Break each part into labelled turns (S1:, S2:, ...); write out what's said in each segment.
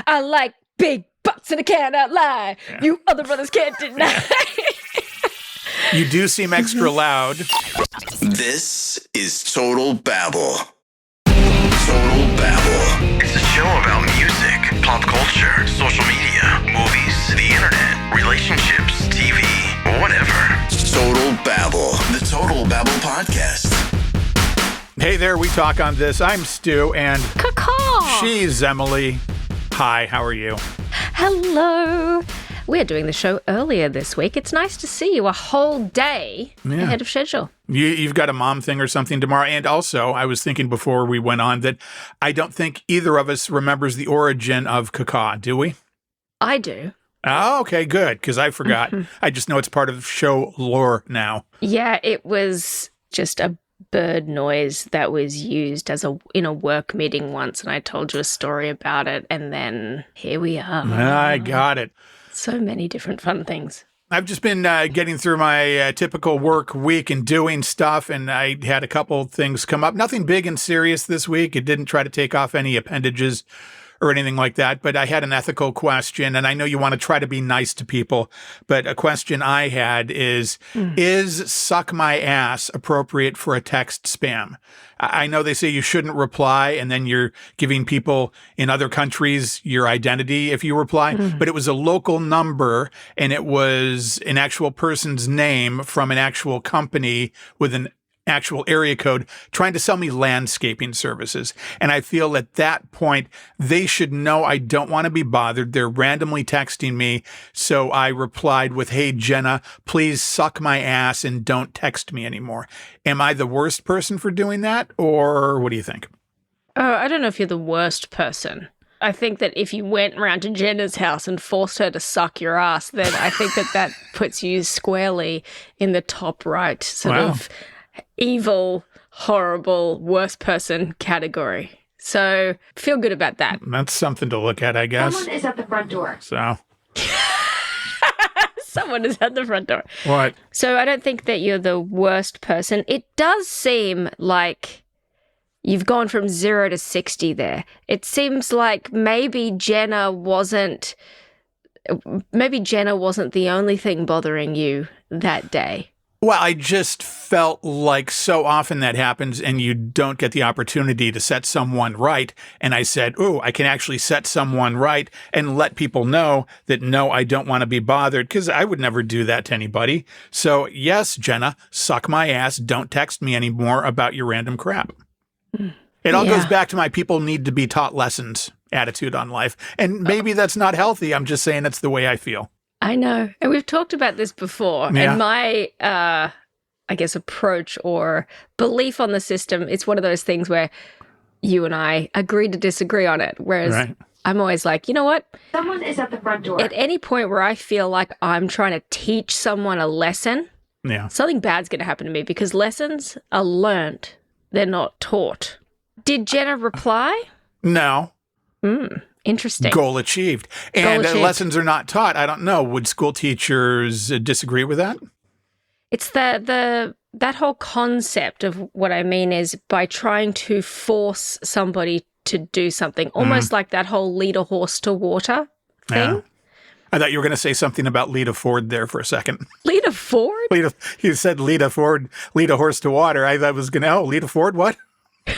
S1: I like big butts and I cannot lie. Yeah. You other brothers can't deny.
S2: You do seem extra loud.
S3: This is Total Babble. Total Babble. It's a show about music, pop culture, social media, movies, the internet, relationships, TV, whatever. Total Babble. The Total Babble Podcast.
S2: Hey there, we talk on this. I'm Stu, and
S1: Caw-caw.
S2: She's Emily. Hi, how are you?
S1: Hello. We're doing the show earlier this week. It's nice to see you a whole day ahead of schedule.
S2: You've got a mom thing or something tomorrow. And also, I was thinking before we went on that I don't think either of us remembers the origin of caca, do we?
S1: I do.
S2: Oh, okay, good, because I forgot. I just know it's part of show lore now.
S1: Yeah, it was just a bird noise that was used in a work meeting once, and I told you a story about it, and then here we are.
S2: I got it.
S1: So many different fun things.
S2: I've just been getting through my typical work week and doing stuff, and I had a couple things come up. Nothing big and serious this week. It didn't try to take off any appendages or anything like that, but I had an ethical question, and I know you want to try to be nice to people, but a question I had is suck my ass appropriate for a text spam? I know they say you shouldn't reply, and then you're giving people in other countries your identity if you reply, but it was a local number, and it was an actual person's name from an actual company with an actual area code trying to sell me landscaping services. And I feel at that point, they should know I don't want to be bothered. They're randomly texting me. So I replied with, "Hey, Jenna, please suck my ass and don't text me anymore." Am I the worst person for doing that? Or what do you think?
S1: Oh, I don't know if you're the worst person. I think that if you went around to Jenna's house and forced her to suck your ass, then I think that puts you squarely in the top right sort of evil, horrible, worst person category. So feel good about that.
S2: That's something to look at, I guess.
S4: Someone is at the front door.
S2: So.
S1: Someone is at the front door.
S2: What?
S1: So I don't think that you're the worst person. It does seem like you've gone from 0 to 60 there. It seems like maybe Jenna wasn't the only thing bothering you that day.
S2: Well, I just felt like so often that happens and you don't get the opportunity to set someone right. And I said, I can actually set someone right and let people know that, no, I don't want to be bothered, because I would never do that to anybody. So yes, Jenna, suck my ass. Don't text me anymore about your random crap. It all goes back to my people need to be taught lessons attitude on life. And maybe that's not healthy. I'm just saying it's the way I feel.
S1: I know. And we've talked about this before. Yeah. And my, I guess, approach or belief on the system, it's one of those things where you and I agree to disagree on it. Whereas I'm always like, you know what?
S4: Someone is at the front door.
S1: At any point where I feel like I'm trying to teach someone a lesson, something bad's going to happen to me, because lessons are learned. They're not taught. Did Jenna reply?
S2: No.
S1: Interesting.
S2: Goal achieved. And lessons are not taught. I don't know. Would school teachers disagree with that?
S1: It's that whole concept of what I mean is by trying to force somebody to do something, almost like that whole lead a horse to water thing.
S2: Yeah. I thought you were going to say something about lead a Ford there for a second.
S1: Lead a Ford?
S2: You said lead a Ford, lead a horse to water. I thought it was going to, lead a Ford, what?
S1: I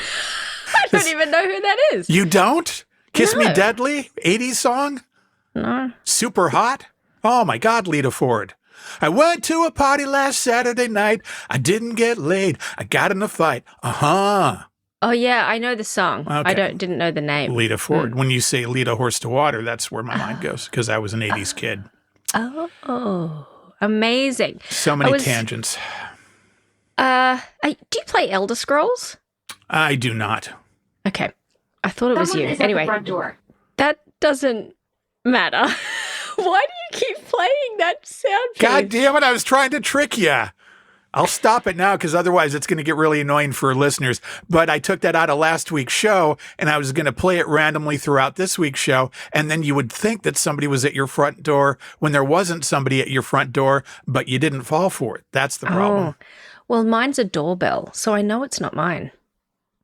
S1: don't even know who that is.
S2: You don't? Kiss Me Deadly? 80s song?
S1: No.
S2: Super hot? Oh my God, Lita Ford. I went to a party last Saturday night. I didn't get laid. I got in a fight. Oh
S1: yeah, I know the song. Okay. I didn't know the name.
S2: Lita Ford. When you say lead a horse to water, that's where my mind goes, because I was an 80s kid.
S1: Oh, amazing.
S2: So many tangents.
S1: Do you play Elder Scrolls?
S2: I do not.
S1: Okay. I thought it was you. Anyway,
S4: at the front door.
S1: That doesn't matter. Why do you keep playing that sound piece?
S2: God damn it, I was trying to trick you. I'll stop it now, because otherwise it's going to get really annoying for listeners. But I took that out of last week's show, and I was going to play it randomly throughout this week's show, and then you would think that somebody was at your front door when there wasn't somebody at your front door, but you didn't fall for it. That's the problem.
S1: Well, mine's a doorbell, so I know it's not mine.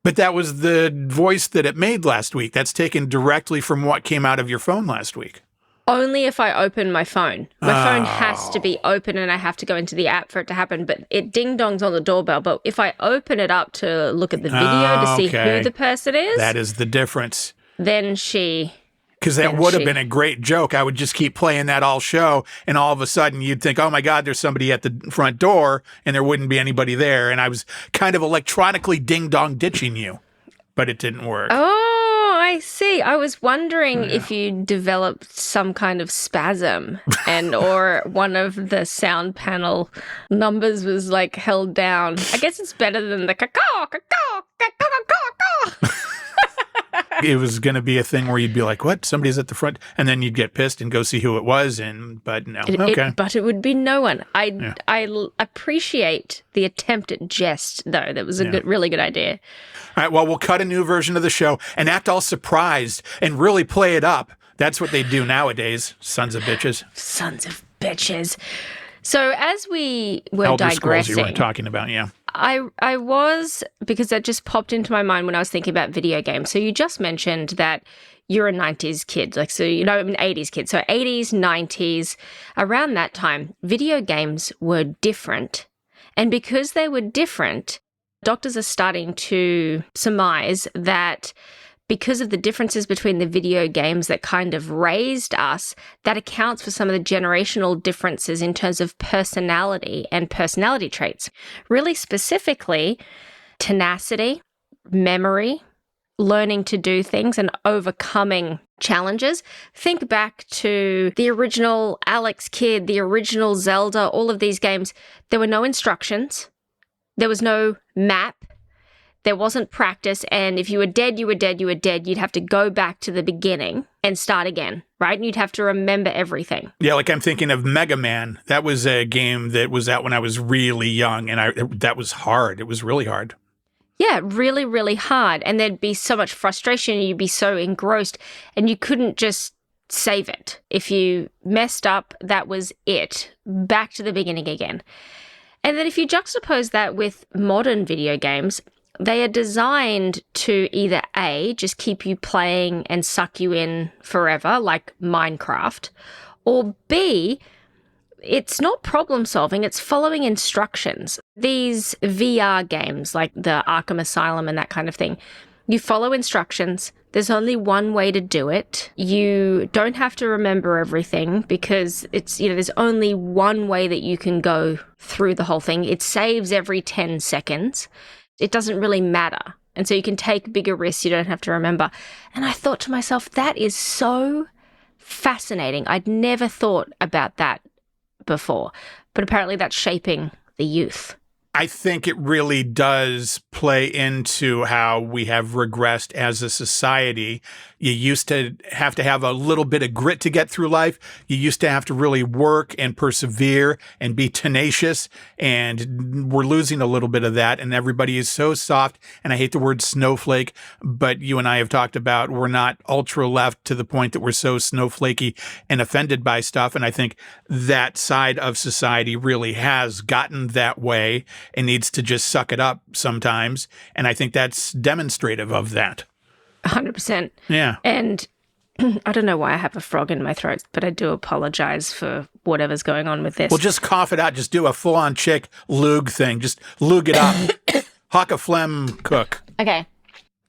S2: But that was the voice that it made last week. That's taken directly from what came out of your phone last week.
S1: Only if I open my phone. My phone has to be open and I have to go into the app for it to happen, but it ding-dongs on the doorbell. But if I open it up to look at the video to see who the person is...
S2: That is the difference.
S1: Then she...
S2: Because that would have been a great joke. I would just keep playing that all show, and all of a sudden you'd think, oh my God, there's somebody at the front door, and there wouldn't be anybody there. And I was kind of electronically ding-dong ditching you, but it didn't work.
S1: Oh, I see. I was wondering if you developed some kind of spasm or one of the sound panel numbers was like held down. I guess it's better than the caw-caw, caw-caw, caw-caw, caw-caw.
S2: It was going to be a thing where you'd be like, what? Somebody's at the front. And then you'd get pissed and go see who it was. But no.
S1: But it would be no one. I appreciate the attempt at jest, though. That was a really good idea.
S2: All right. Well, we'll cut a new version of the show and act all surprised and really play it up. That's what they do nowadays. Sons of bitches.
S1: Sons of bitches. So as we were
S2: Elder
S1: digressing.
S2: Scrolls you weren't talking about, yeah.
S1: I was, because that just popped into my mind when I was thinking about video games. So you just mentioned that you're a 90s kid, I'm an 80s kid. So 80s, 90s, around that time, video games were different. And because they were different, doctors are starting to surmise that because of the differences between the video games that kind of raised us, that accounts for some of the generational differences in terms of personality and personality traits. Really specifically, tenacity, memory, learning to do things and overcoming challenges. Think back to the original Alex Kidd, the original Zelda, all of these games. There were no instructions. There was no map. There wasn't practice, and if you were dead, you were dead, you were dead. You'd have to go back to the beginning and start again, right? And you'd have to remember everything.
S2: Yeah, like I'm thinking of Mega Man. That was a game that was out when I was really young, and that was hard. It was really hard.
S1: Yeah, really, really hard. And there'd be so much frustration, and you'd be so engrossed, and you couldn't just save it. If you messed up, that was it. Back to the beginning again. And then if you juxtapose that with modern video games, they are designed to either A, just keep you playing and suck you in forever, like Minecraft, or B, it's not problem solving, it's following instructions. These VR games, like the Arkham Asylum and that kind of thing, you follow instructions. There's only one way to do it. You don't have to remember everything because there's only one way that you can go through the whole thing. It saves every 10 seconds. It doesn't really matter. And so you can take bigger risks. You don't have to remember. And I thought to myself, that is so fascinating. I'd never thought about that before. But apparently that's shaping the youth.
S2: I think it really does play into how we have regressed as a society. You used to have a little bit of grit to get through life. You used to have to really work and persevere and be tenacious. And we're losing a little bit of that. And everybody is so soft. And I hate the word snowflake, but you and I have talked about we're not ultra left to the point that we're so snowflakey and offended by stuff. And I think that side of society really has gotten that way and needs to just suck it up sometimes. And I think that's demonstrative of that.
S1: 100%.
S2: Yeah.
S1: And I don't know why I have a frog in my throat, but I do apologize for whatever's going on with this.
S2: Well, just cough it out. Just do a full-on chick lug thing. Just lug it up. Hock a phlegm cook.
S1: Okay.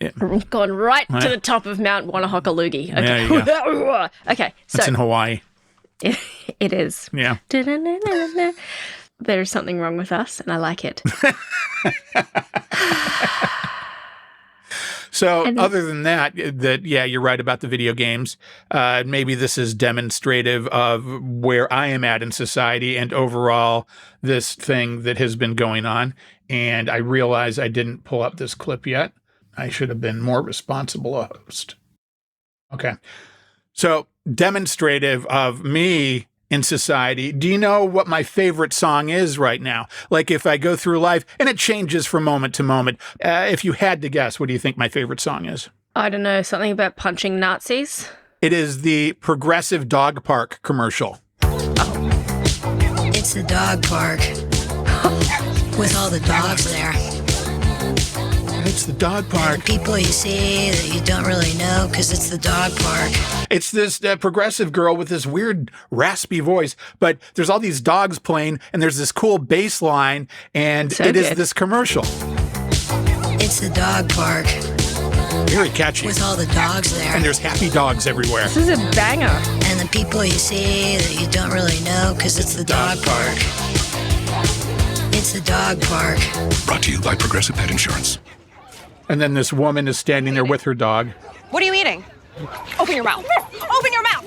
S2: Yeah.
S1: Going right to the top of Mount Wanahockaloogie. Okay.
S2: There you go.
S1: Okay. So
S2: It's in Hawaii.
S1: It is.
S2: Yeah.
S1: There's something wrong with us, and I like it.
S2: So other than that, yeah, you're right about the video games. Maybe this is demonstrative of where I am at in society and overall this thing that has been going on. And I realize I didn't pull up this clip yet. I should have been more responsible a host. Okay. So demonstrative of me in society. Do you know what my favorite song is right now? Like if I go through life, and it changes from moment to moment. If you had to guess, what do you think my favorite song is?
S1: I don't know, something about punching Nazis?
S2: It is the Progressive Dog Park commercial.
S5: It's the dog park with all the dogs there.
S2: It's the dog park.
S5: People you see that you don't really know because it's the dog park.
S2: It's this progressive girl with this weird raspy voice, but there's all these dogs playing, and there's this cool bass line, and
S1: So
S2: it is
S1: good.
S2: this commercial.
S5: It's the dog park
S2: Very catchy.
S5: with all the dogs there.
S2: And there's happy dogs everywhere.
S1: This is a banger.
S5: And the people you see that you don't really know because it's the dog park. It's the dog park.
S6: Brought to you by Progressive Pet Insurance.
S2: And then this woman is standing there with her dog.
S7: What are you eating? Open your mouth. Open your mouth.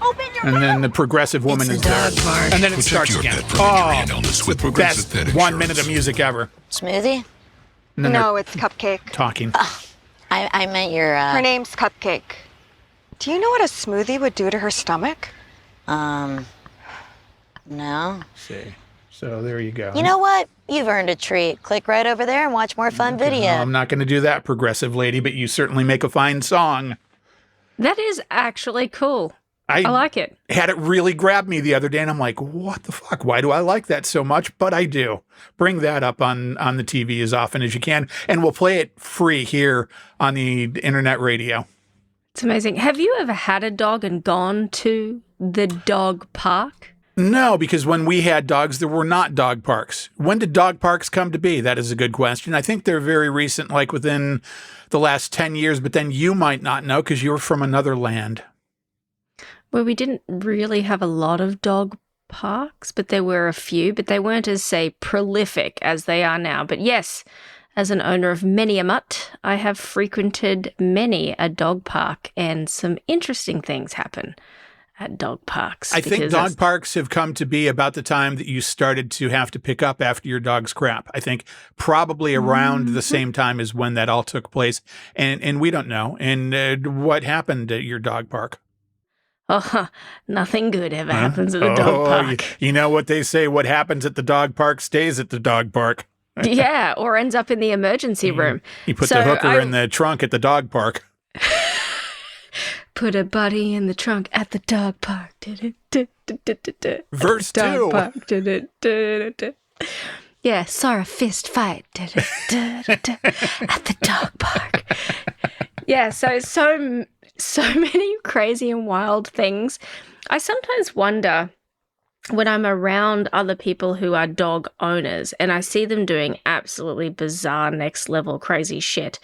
S7: Open your
S2: And then the progressive woman
S5: It's
S2: is
S5: the
S2: there.
S5: dog park.
S2: And then it
S6: Protect
S2: starts
S6: your
S2: again.
S6: pet from injury and illness with Progressive
S2: Best
S6: Pet
S2: 1
S6: Insurance.
S2: minute of music ever.
S5: Smoothie?
S2: And then
S7: No, it's Cupcake.
S2: they're talking.
S5: I meant your,
S7: Her name's Cupcake. Do you know what a smoothie would do to her stomach?
S5: no.
S2: See. So there you go.
S5: You know what? You've earned a treat. Click right over there and watch more fun video.
S2: I'm not going to do that, progressive lady, but you certainly make a fine song.
S1: That is actually cool.
S2: I
S1: like it.
S2: had it really grab me the other day, and I'm like, what the fuck? Why do I like that so much? But I do. Bring that up on the TV as often as you can, and we'll play it free here on the internet radio.
S1: It's amazing. Have you ever had a dog and gone to the dog park?
S2: No, because when we had dogs, there were not dog parks. When did dog parks come to be? That is a good question. I think they're very recent, like within the last 10 years, but then you might not know because you're from another land.
S1: Well, we didn't really have a lot of dog parks, but there were a few, but they weren't as, say, prolific as they are now. But yes, as an owner of many a mutt, I have frequented many a dog park, and some interesting things happen at dog parks.
S2: I think
S1: because
S2: dog parks have come to be about the time that you started to have to pick up after your dog's crap. I think probably around the same time as when that all took place. And we don't know. And what happened at your dog park?
S1: Oh, nothing good ever happens at the dog park.
S2: You know what they say, what happens at the dog park stays at the dog park.
S1: Yeah, or ends up in the emergency room.
S2: You put
S1: So
S2: the hooker
S1: I-
S2: in the trunk at the dog park.
S1: Put a buddy in the trunk at the dog park.
S2: Verse
S1: Dog
S2: 2.
S1: park. Yeah, saw a fist fight at the dog park. Yeah, so many crazy and wild things. I sometimes wonder when I'm around other people who are dog owners and I see them doing absolutely bizarre next level crazy shit,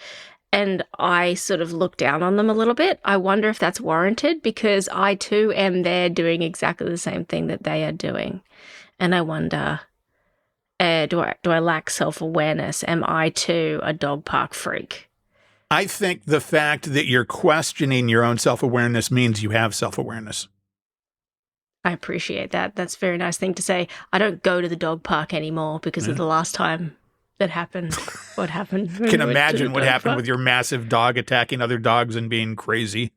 S1: and I sort of look down on them a little bit. I wonder if that's warranted because I too am there doing exactly the same thing that they are doing. And I wonder, do I lack self-awareness? Am I too a dog park freak?
S2: I think the fact that you're questioning your own self-awareness means you have self-awareness.
S1: I appreciate that. That's a very nice thing to say. I don't go to the dog park anymore because of the last time that happened. What happened?
S2: Can imagine what happened with your massive dog attacking other dogs and being crazy.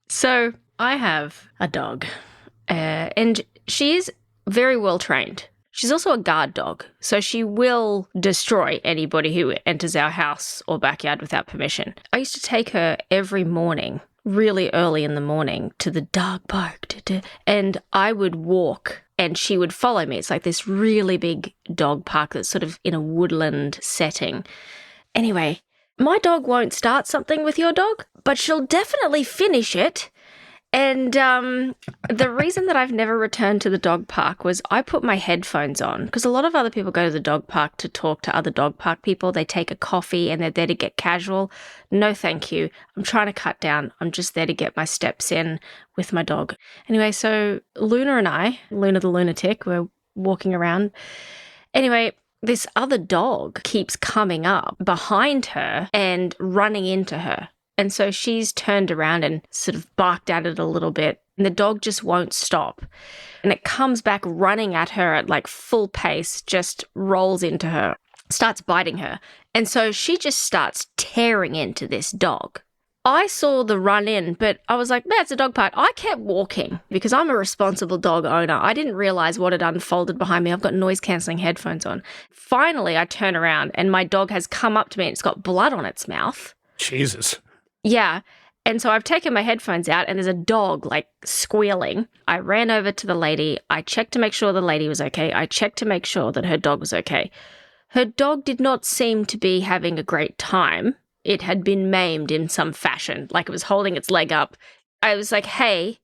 S1: So I have a dog, and she is very well trained. She's also a guard dog, so she will destroy anybody who enters our house or backyard without permission. I used to take her every morning, really early in the morning, to the dog park, and I would walk and she would follow me. It's like this really big dog park that's sort of in a woodland setting. Anyway, my dog won't start something with your dog, but she'll definitely finish it. And the reason that I've never returned to the dog park was I put my headphones on because a lot of other people go to the dog park to talk to other dog park people. They take a coffee and they're there to get casual. No, thank you. I'm trying to cut down. I'm just there to get my steps in with my dog. Anyway, so Luna and I, Luna the lunatic, we're walking around. Anyway, this other dog keeps coming up behind her and running into her. And so she's turned around and sort of barked at it a little bit. And the dog just won't stop. And it comes back running at her at like full pace, just rolls into her, starts biting her. And so she just starts tearing into this dog. I saw the run in, but I was like, that's a dog park. I kept walking because I'm a responsible dog owner. I didn't realize what had unfolded behind me. I've got noise cancelling headphones on. Finally, I turn around and my dog has come up to me and it's got blood on its mouth.
S2: Jesus.
S1: Yeah. And so I've taken my headphones out and there's a dog like squealing. I ran over to the lady. I checked to make sure the lady was okay. I checked to make sure that her dog was okay. Her dog did not seem to be having a great time. It had been maimed in some fashion, like it was holding its leg up. I was like, hey,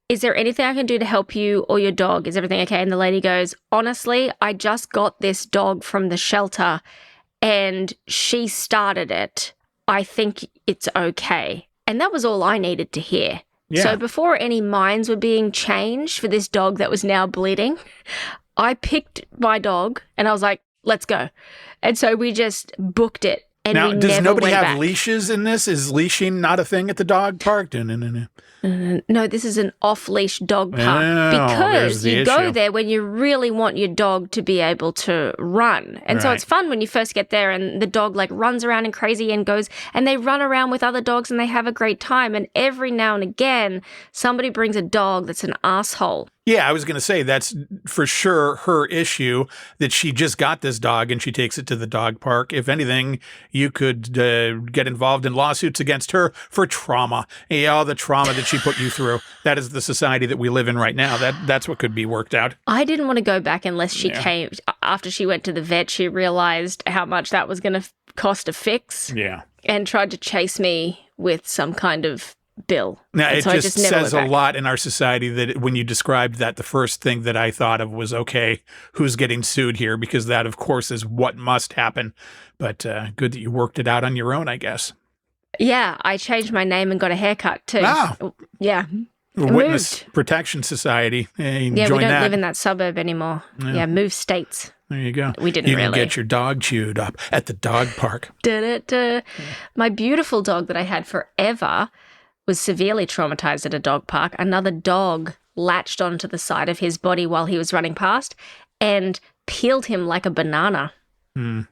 S1: is there anything I can do to help you or your dog? Is everything okay? And the lady goes, honestly, I just got this dog from the shelter and she started it. I think it's okay. And that was all I needed to hear.
S2: Yeah.
S1: So before any minds were being changed for this dog that was now bleeding, I picked my dog and I was like, let's go. And so we just booked it. And
S2: now,
S1: we
S2: does
S1: never
S2: nobody
S1: went
S2: have
S1: back.
S2: leashes in this? Is leashing not a thing at the dog park? No.
S1: No, this is an off-leash dog park
S2: Oh, there's
S1: because
S2: the
S1: you go
S2: issue.
S1: there when you really want your dog to be able to run. And so
S2: Right.
S1: it's fun when you first get there and the dog like runs around and crazy and goes and they run around with other dogs and they have a great time. And every now and again, somebody brings a dog that's an asshole.
S2: Yeah, I was going to say that's for sure her issue that she just got this dog and she takes it to the dog park. If anything, you could get involved in lawsuits against her for trauma. Yeah, all the trauma that she put you through. That is the society that we live in right now. That's what could be worked out.
S1: I didn't want to go back unless she came. After she went to the vet, she realized how much that was going to cost to fix
S2: Yeah.
S1: and tried to chase me with some kind of bill.
S2: Now,
S1: And
S2: it
S1: so I
S2: just
S1: never
S2: says a
S1: went back.
S2: lot in our society that when you described that, the first thing that I thought of was, okay, who's getting sued here? Because that, of course, is what must happen. But good that you worked it out on your own, I guess.
S1: Yeah, I changed my name and got a haircut too.
S2: Ah.
S1: Yeah.
S2: Witness
S1: Moved.
S2: Protection Society.
S1: Yeah,
S2: Join
S1: we don't
S2: that.
S1: live in that suburb anymore. Yeah, move states.
S2: There you go.
S1: We didn't
S2: You can
S1: really.
S2: get your dog chewed up at the dog park.
S1: My beautiful dog that I had forever was severely traumatized at a dog park. Another dog latched onto the side of his body while he was running past and peeled him like a banana. That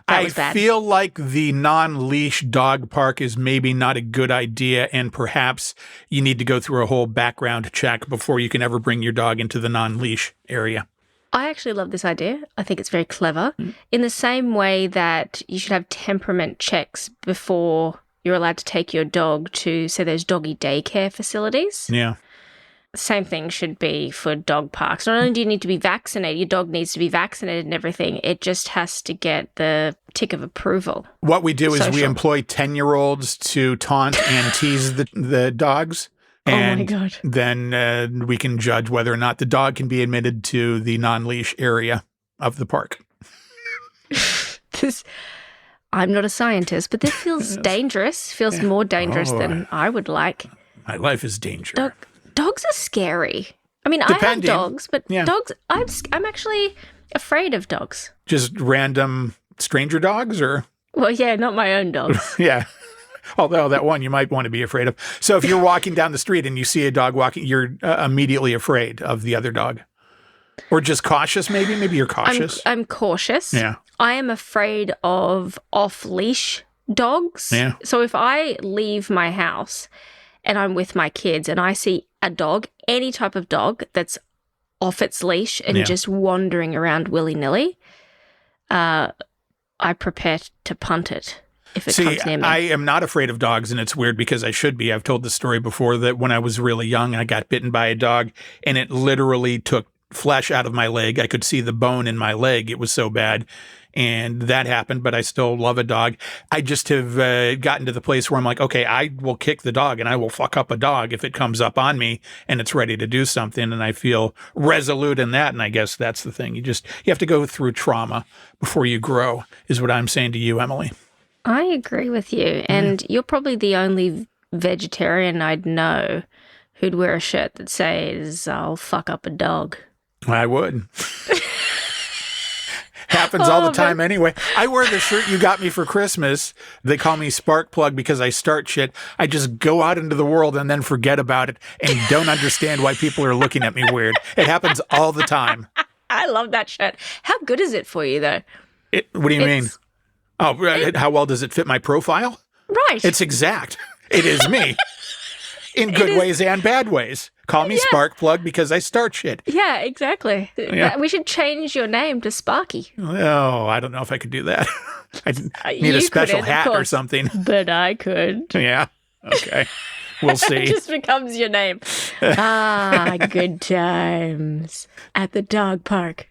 S2: I
S1: was bad.
S2: feel like the non-leash dog park is maybe not a good idea, and perhaps you need to go through a whole background check before you can ever bring your dog into the non-leash area.
S1: I actually love this idea. I think it's very clever. In the same way that you should have temperament checks before you're allowed to take your dog to, say, those doggy daycare facilities.
S2: Yeah.
S1: Same thing should be for dog parks. Not only do you need to be vaccinated, your dog needs to be vaccinated and everything. It just has to get the tick of approval.
S2: What we do is we
S1: Social.
S2: employ 10-year-olds to taunt and tease the dogs.
S1: Oh my
S2: And
S1: God.
S2: then we can judge whether or not the dog can be admitted to the non-leash area of the park.
S1: I'm not a scientist, but this feels dangerous. Feels more dangerous than I would like.
S2: My life is danger.
S1: Dogs are scary. I mean,
S2: Depending.
S1: I have dogs, but
S2: Yeah.
S1: dogs, I'm actually afraid of dogs.
S2: Just random stranger dogs or?
S1: Well, yeah, not my own dogs.
S2: Yeah. Although that one you might want to be afraid of. So if you're walking down the street and you see a dog walking, you're immediately afraid of the other dog. Or just cautious, maybe? Maybe you're cautious.
S1: I'm cautious.
S2: Yeah.
S1: I am afraid of off-leash dogs.
S2: Yeah.
S1: So if I leave my house and I'm with my kids and I see a dog, any type of dog that's off its leash and
S2: Yeah.
S1: just wandering around willy-nilly, I prepare to punt it if it
S2: See,
S1: comes near me.
S2: I am not afraid of dogs, and it's weird because I should be. I've told the story before that when I was really young, I got bitten by a dog, and it literally took flesh out of my leg. I could see the bone in my leg. It was so bad. And that happened, but I still love a dog. I just have gotten to the place where I'm like, okay, I will kick the dog and I will fuck up a dog if it comes up on me and it's ready to do something. And I feel resolute in that. And I guess that's the thing. You have to go through trauma before you grow, is what I'm saying to you, Emily.
S1: I agree with you. And you're probably the only vegetarian I'd know who'd wear a shirt that says, I'll fuck up a dog.
S2: I would. Happens all the time anyway. I wear the shirt you got me for Christmas. They call me Spark Plug because I start shit. I just go out into the world and then forget about it and don't understand why people are looking at me weird. It happens all the time.
S1: I love that shirt. How good is it for you, though?
S2: What do you mean?
S1: It's-
S2: Oh, how well does it fit my profile?
S1: Right.
S2: It's exact. It is me. In good ways and bad ways. Call me Spark Plug because I start shit.
S1: Yeah, exactly.
S2: Yeah.
S1: We should change your name to Sparky.
S2: Oh, I don't know if I could do that. I need
S1: You
S2: a special
S1: couldn't, of
S2: hat or
S1: course.
S2: something.
S1: But I could.
S2: Yeah. Okay. We'll see.
S1: It just becomes your name. Good times at the dog park.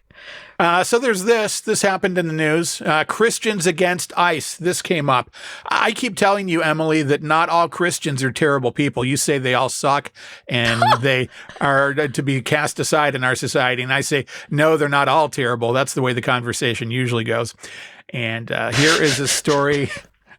S2: So there's this. This happened in the news. Christians against ICE. This came up. I keep telling you, Emily, that not all Christians are terrible people. You say they all suck and they are to be cast aside in our society. And I say, no, they're not all terrible. That's the way the conversation usually goes. And here is a story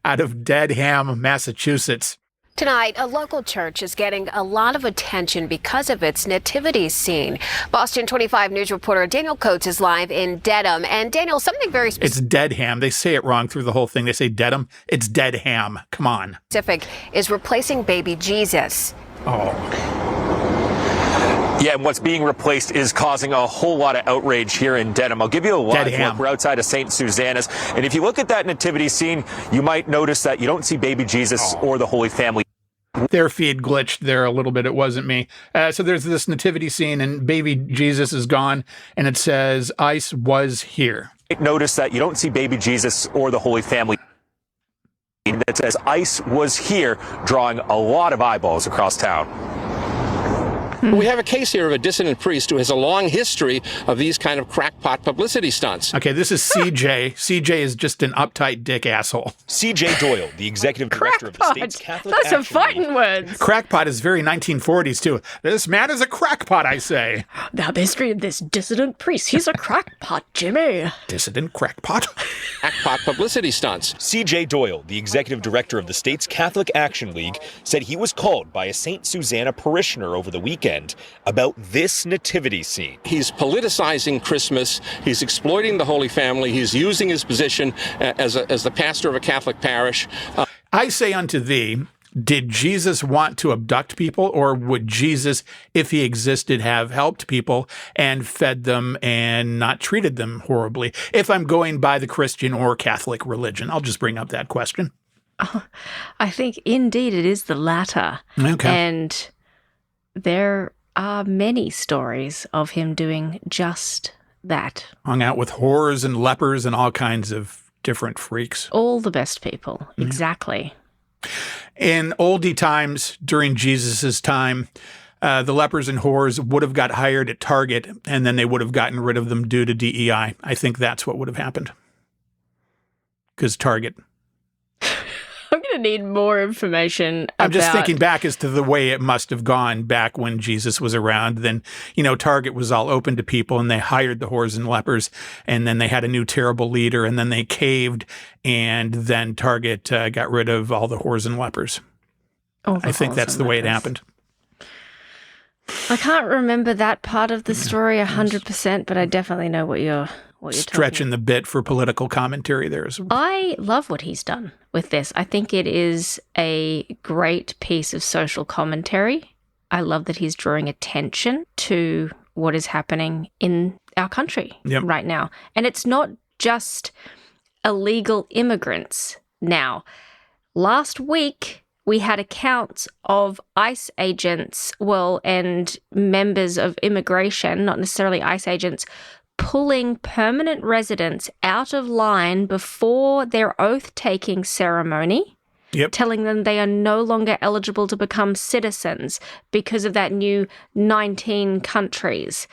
S2: out of Dedham, Massachusetts.
S8: Tonight, a local church is getting a lot of attention because of its nativity scene. Boston 25 News reporter Daniel Coates is live in Dedham. And Daniel, something very
S2: It's Dedham. They say it wrong through the whole thing. They say Dedham. It's Dedham. Come on.
S8: specific is replacing baby Jesus.
S2: Oh.
S9: Yeah, and what's being replaced is causing a whole lot of outrage here in Dedham. I'll give you a live look. We're outside of St. Susanna's. And if you look at that nativity scene, you might notice that you don't see baby Jesus or the Holy Family.
S2: Their feed glitched there a little bit. It wasn't me. So there's this nativity scene and baby Jesus is gone and it says ICE was here.
S9: Notice that you don't see baby Jesus or the Holy Family. That says ICE was here, drawing a lot of eyeballs across town.
S10: We have a case here of a dissident priest who has a long history of these kind of crackpot publicity stunts.
S2: Okay, this is CJ. CJ is just an uptight dick asshole.
S11: CJ Doyle, the executive director of the state's Catholic
S1: Those are
S11: Action
S1: fighting
S11: League.
S1: words.
S2: Crackpot is very 1940s, too. This man is a crackpot, I say.
S1: Now, the history of this dissident priest. He's a crackpot, Jimmy.
S2: Dissident crackpot?
S10: Crackpot publicity stunts.
S11: CJ Doyle, the executive director of the state's Catholic Action League, said he was called by a St. Susanna parishioner over the weekend about this nativity scene.
S10: He's politicizing Christmas. He's exploiting the Holy Family. He's using his position as the pastor of a Catholic parish.
S2: I say unto thee, did Jesus want to abduct people, or would Jesus, if he existed, have helped people and fed them and not treated them horribly? If I'm going by the Christian or Catholic religion, I'll just bring up that question.
S1: I think indeed it is the latter.
S2: Okay.
S1: And there are many stories of him doing just that.
S2: Hung out with whores and lepers and all kinds of different freaks.
S1: All the best people.
S2: Yeah.
S1: Exactly.
S2: In oldie times, during Jesus's time, the lepers and whores would have got hired at Target, and then they would have gotten rid of them due to DEI. I think that's what would have happened. Because Target.
S1: I'm going to need more information
S2: I'm just thinking back as to the way it must have gone back when Jesus was around. Then, Target was all open to people and they hired the whores and lepers, and then they had a new terrible leader, and then they caved, and then Target got rid of all the whores and lepers. I think that's the way it happened.
S1: I can't remember that part of the story 100%, but I definitely know what you're
S2: stretching the bit for political commentary there.
S1: I love what he's done with this. I think it is a great piece of social commentary. I love that he's drawing attention to what is happening in our country right now. And it's not just illegal immigrants now. Last week, we had accounts of ICE agents, and members of immigration, not necessarily ICE agents, pulling permanent residents out of line before their oath-taking ceremony, telling them they are no longer eligible to become citizens because of that new 19 countries.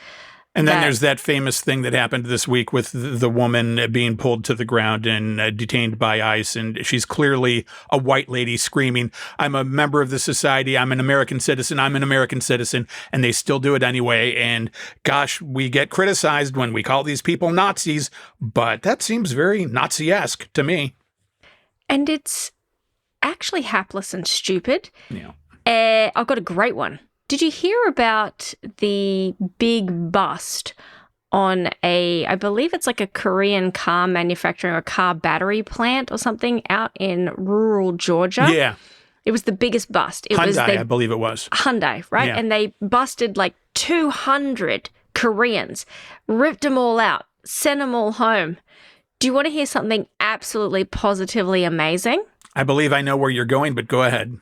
S2: And then there's that famous thing that happened this week with the woman being pulled to the ground and detained by ICE. And she's clearly a white lady screaming, I'm a member of the society. I'm an American citizen. I'm an American citizen. And they still do it anyway. And gosh, we get criticized when we call these people Nazis, but that seems very Nazi-esque to me.
S1: And it's actually hapless and stupid.
S2: Yeah.
S1: I've got a great one. Did you hear about the big bust on I believe it's like a Korean car manufacturing or car battery plant or something out in rural Georgia?
S2: Yeah.
S1: It was the biggest bust.
S2: I believe it was.
S1: Hyundai, right?
S2: Yeah.
S1: And they busted like 200 Koreans, ripped them all out, sent them all home. Do you want to hear something absolutely positively amazing?
S2: I believe I know where you're going, but go ahead.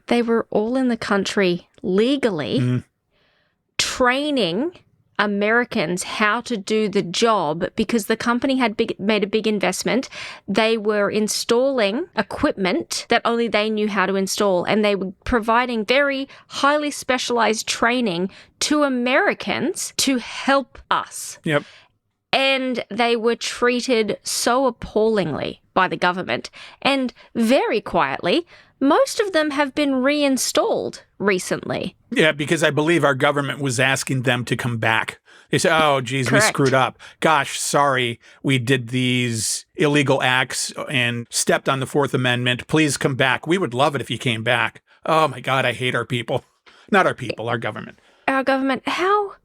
S1: They were all in the country legally training Americans how to do the job because the company had made a big investment. They were installing equipment that only they knew how to install, and they were providing very highly specialized training to Americans to help us.
S2: Yep.
S1: And they were treated so appallingly by the government. And very quietly, most of them have been reinstalled recently.
S2: Yeah, because I believe our government was asking them to come back. They said, oh, geez,
S1: Correct.
S2: we screwed up. Gosh, sorry, we did these illegal acts and stepped on the Fourth Amendment. Please come back. We would love it if you came back. Oh, my God, I hate our people. Not our people, our government.
S1: Our government, how?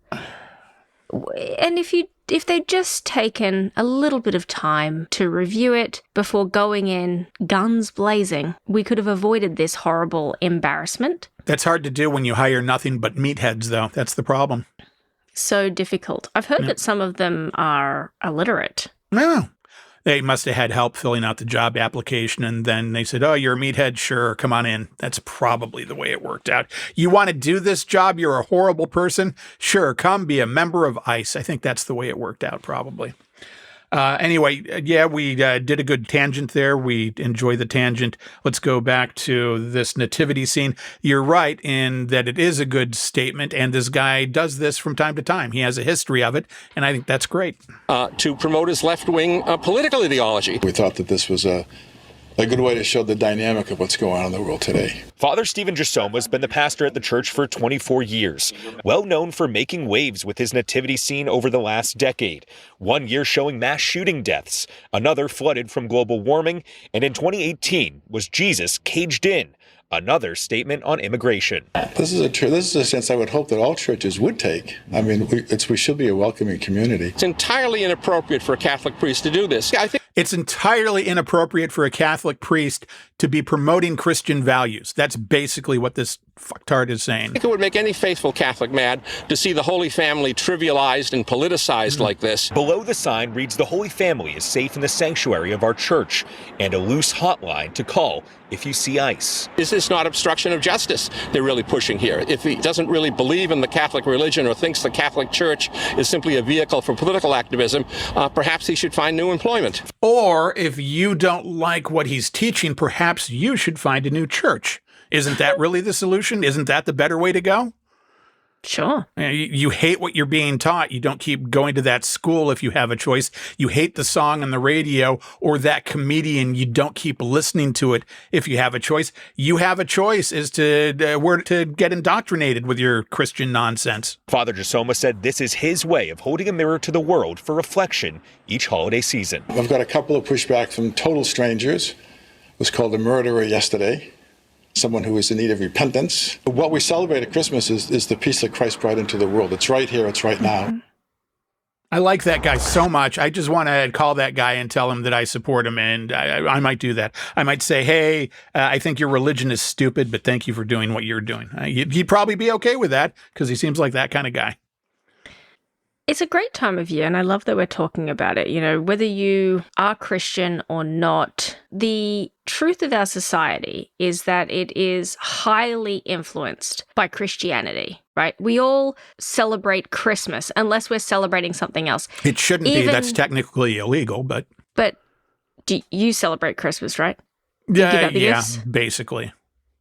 S1: And if they'd just taken a little bit of time to review it before going in guns blazing, we could have avoided this horrible embarrassment.
S2: That's hard to do when you hire nothing but meatheads, though. That's the problem.
S1: So difficult. I've heard that some of them are illiterate.
S2: No. They must have had help filling out the job application, and then they said, oh, you're a meathead? Sure, come on in. That's probably the way it worked out. You want to do this job? You're a horrible person? Sure, come be a member of ICE. I think that's the way it worked out, probably. Anyway, yeah, we did a good tangent there. We enjoy the tangent. Let's go back to this nativity scene. You're right in that it is a good statement, and this guy does this from time to time. He has a history of it, and I think that's great.
S10: To promote his left-wing political ideology.
S12: We thought that this was a good way to show the dynamic of what's going on in the world today.
S11: Father Stephen Gisoma has been the pastor at the church for 24 years, well known for making waves with his nativity scene over the last decade. 1 year showing mass shooting deaths, another flooded from global warming, and in 2018 was Jesus caged in. Another statement on immigration.
S12: This is a sense I would hope that all churches would take. I mean, we should be a welcoming community.
S10: It's entirely inappropriate for a Catholic priest to do this. I think
S2: it's entirely inappropriate for a Catholic priest to be promoting Christian values. That's basically what this fucktard is saying.
S10: I think it would make any faithful Catholic mad to see the Holy Family trivialized and politicized like this.
S11: Below the sign reads, "The Holy Family is safe in the sanctuary of our church," and a loose hotline to call if you see ICE.
S10: Is this not obstruction of justice they're really pushing here? If he doesn't really believe in the Catholic religion or thinks the Catholic Church is simply a vehicle for political activism, perhaps he should find new employment.
S2: Or if you don't like what he's teaching, perhaps you should find a new church. Isn't that really the solution? Isn't that the better way to go?
S1: Sure.
S2: You hate what you're being taught. You don't keep going to that school if you have a choice. You hate the song on the radio or that comedian. You don't keep listening to it if you have a choice. You have a choice as to where to get indoctrinated with your Christian nonsense.
S11: Father Gisoma said this is his way of holding a mirror to the world for reflection each holiday season.
S12: I've got a couple of pushbacks from total strangers. Was called a murderer yesterday. Someone who is in need of repentance. What we celebrate at Christmas is the peace that Christ brought into the world. It's right here. It's right now.
S2: I like that guy so much. I just want to call that guy and tell him that I support him, and I might do that. I might say, hey, I think your religion is stupid, but thank you for doing what you're doing. He'd probably be okay with that because he seems like that kind of guy.
S1: It's a great time of year, and I love that we're talking about it. You know, whether you are Christian or not, the truth of our society is that it is highly influenced by Christianity, right? We all celebrate Christmas unless we're celebrating something else.
S2: It shouldn't be. That's technically illegal, but...
S1: But do you celebrate Christmas, right?
S2: Yeah, basically.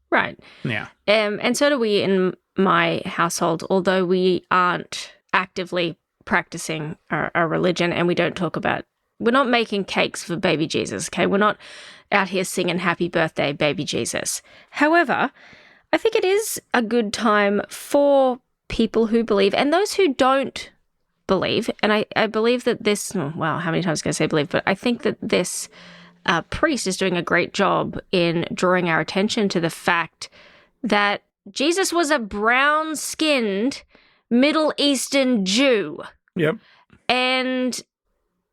S1: Right.
S2: Yeah.
S1: And so do we in my household, although we aren't actively practicing our religion, and we're not making cakes for baby Jesus, okay? We're not out here singing happy birthday, baby Jesus. However, I think it is a good time for people who believe and those who don't believe. And I believe that this, how many times can I say believe? But I think that this priest is doing a great job in drawing our attention to the fact that Jesus was a brown-skinned Middle Eastern Jew.
S2: Yep.
S1: And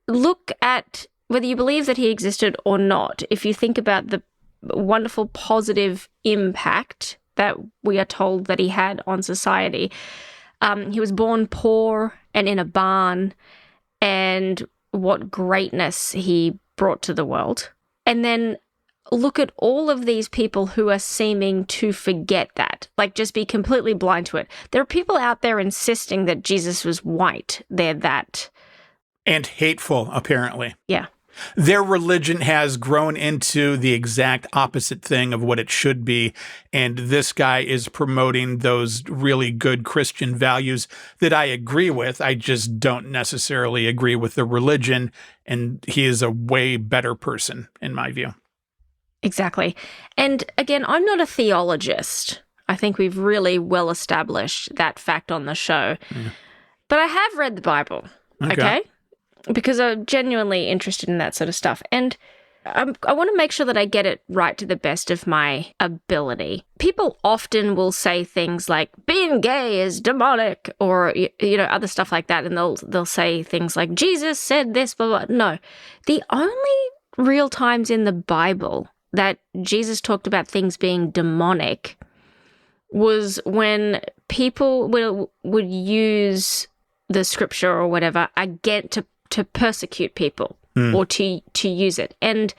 S1: look at whether you believe that he existed or not. If you think about the wonderful positive impact that we are told that he had on society, he was born poor and in a barn, and what greatness he brought to the world. And then look at all of these people who are seeming to forget that, like just be completely blind to it. There are people out there insisting that Jesus was white. They're that.
S2: And hateful, apparently.
S1: Yeah.
S2: Their religion has grown into the exact opposite thing of what it should be. And this guy is promoting those really good Christian values that I agree with. I just don't necessarily agree with the religion. And he is a way better person, in my view.
S1: Exactly. And again, I'm not a theologist. I think we've really well established that fact on the show. But I have read the Bible, okay? Because I'm genuinely interested in that sort of stuff. And I want to make sure that I get it right to the best of my ability. People often will say things like, being gay is demonic, or, other stuff like that. And they'll say things like, Jesus said this, blah, blah. No. The only real times in the Bible that Jesus talked about things being demonic was when people would use the scripture or whatever again to persecute people or to use it. And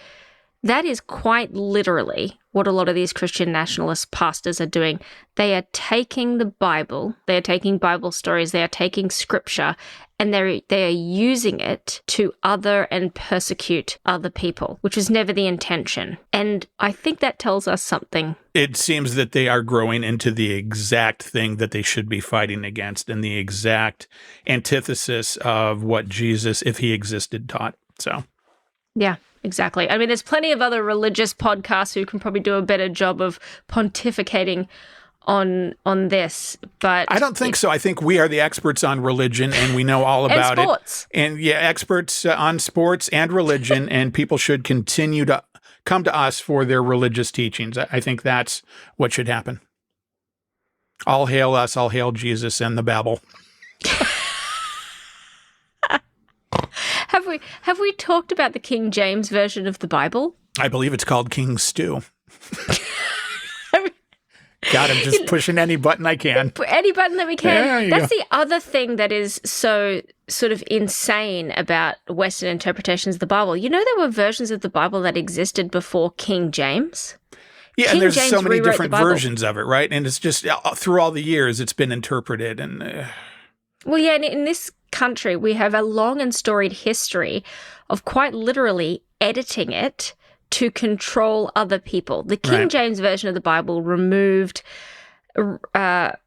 S1: that is quite literally what a lot of these Christian nationalist pastors are doing. They are taking the Bible, they are taking Bible stories, they are taking scripture, and they are using it to other and persecute other people, which was never the intention. And I think that tells us something.
S2: It seems that they are growing into the exact thing that they should be fighting against, and the exact antithesis of what Jesus, if he existed, taught. So,
S1: yeah. Exactly. I mean, there's plenty of other religious podcasts who can probably do a better job of pontificating on this, but
S2: I don't think so. I think we are the experts on religion, and we know all about
S1: and sports.
S2: It. And experts on sports and religion, and people should continue to come to us for their religious teachings. I think that's what should happen. All hail us, all hail Jesus and the Babel.
S1: Have we talked about the King James version of the Bible?
S2: I believe it's called King Stew. God, I'm just pushing any button I can.
S1: Any button that we can.
S2: Yeah,
S1: That's the other thing that is so sort of insane about Western interpretations of the Bible. You know, there were versions of the Bible that existed before King James.
S2: Yeah,
S1: King
S2: and there's
S1: James
S2: so many
S1: rewrote
S2: different
S1: the Bible.
S2: versions of it, right? And it's just through all the years, it's been interpreted. And
S1: well, yeah, and in this country, we have a long and storied history of quite literally editing it to control other people. The King James version of the Bible removed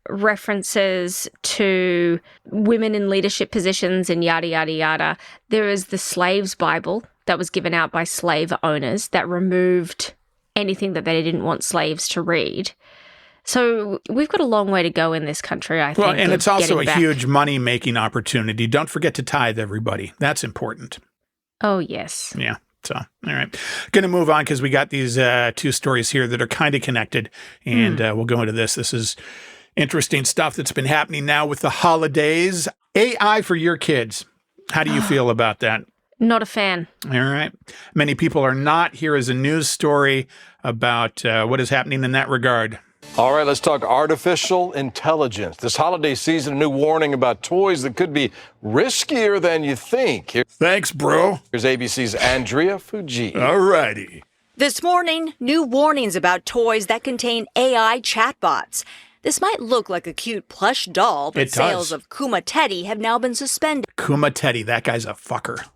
S1: references to women in leadership positions and yada, yada, yada. There is the Slaves Bible that was given out by slave owners that removed anything that they didn't want slaves to read. So we've got a long way to go in this country, I think.
S2: Well, and it's also a huge money-making opportunity. Don't forget to tithe, everybody. That's important.
S1: Oh, yes.
S2: Yeah. So, all right. Going to move on because we got these two stories here that are kind of connected, and we'll go into this. This is interesting stuff that's been happening now with the holidays. AI for your kids. How do you feel about that?
S1: Not a fan.
S2: All right. Many people are not. Here is a news story about what is happening in that regard.
S13: All right, let's talk artificial intelligence. This holiday season, a new warning about toys that could be riskier than you think.
S2: Thanks, bro.
S13: Here's ABC's Andrea Fuji.
S2: All righty.
S14: This morning, new warnings about toys that contain AI chatbots. This might look like a cute plush doll, but sales of Kuma Teddy have now been suspended.
S2: Kuma Teddy, that guy's a fucker.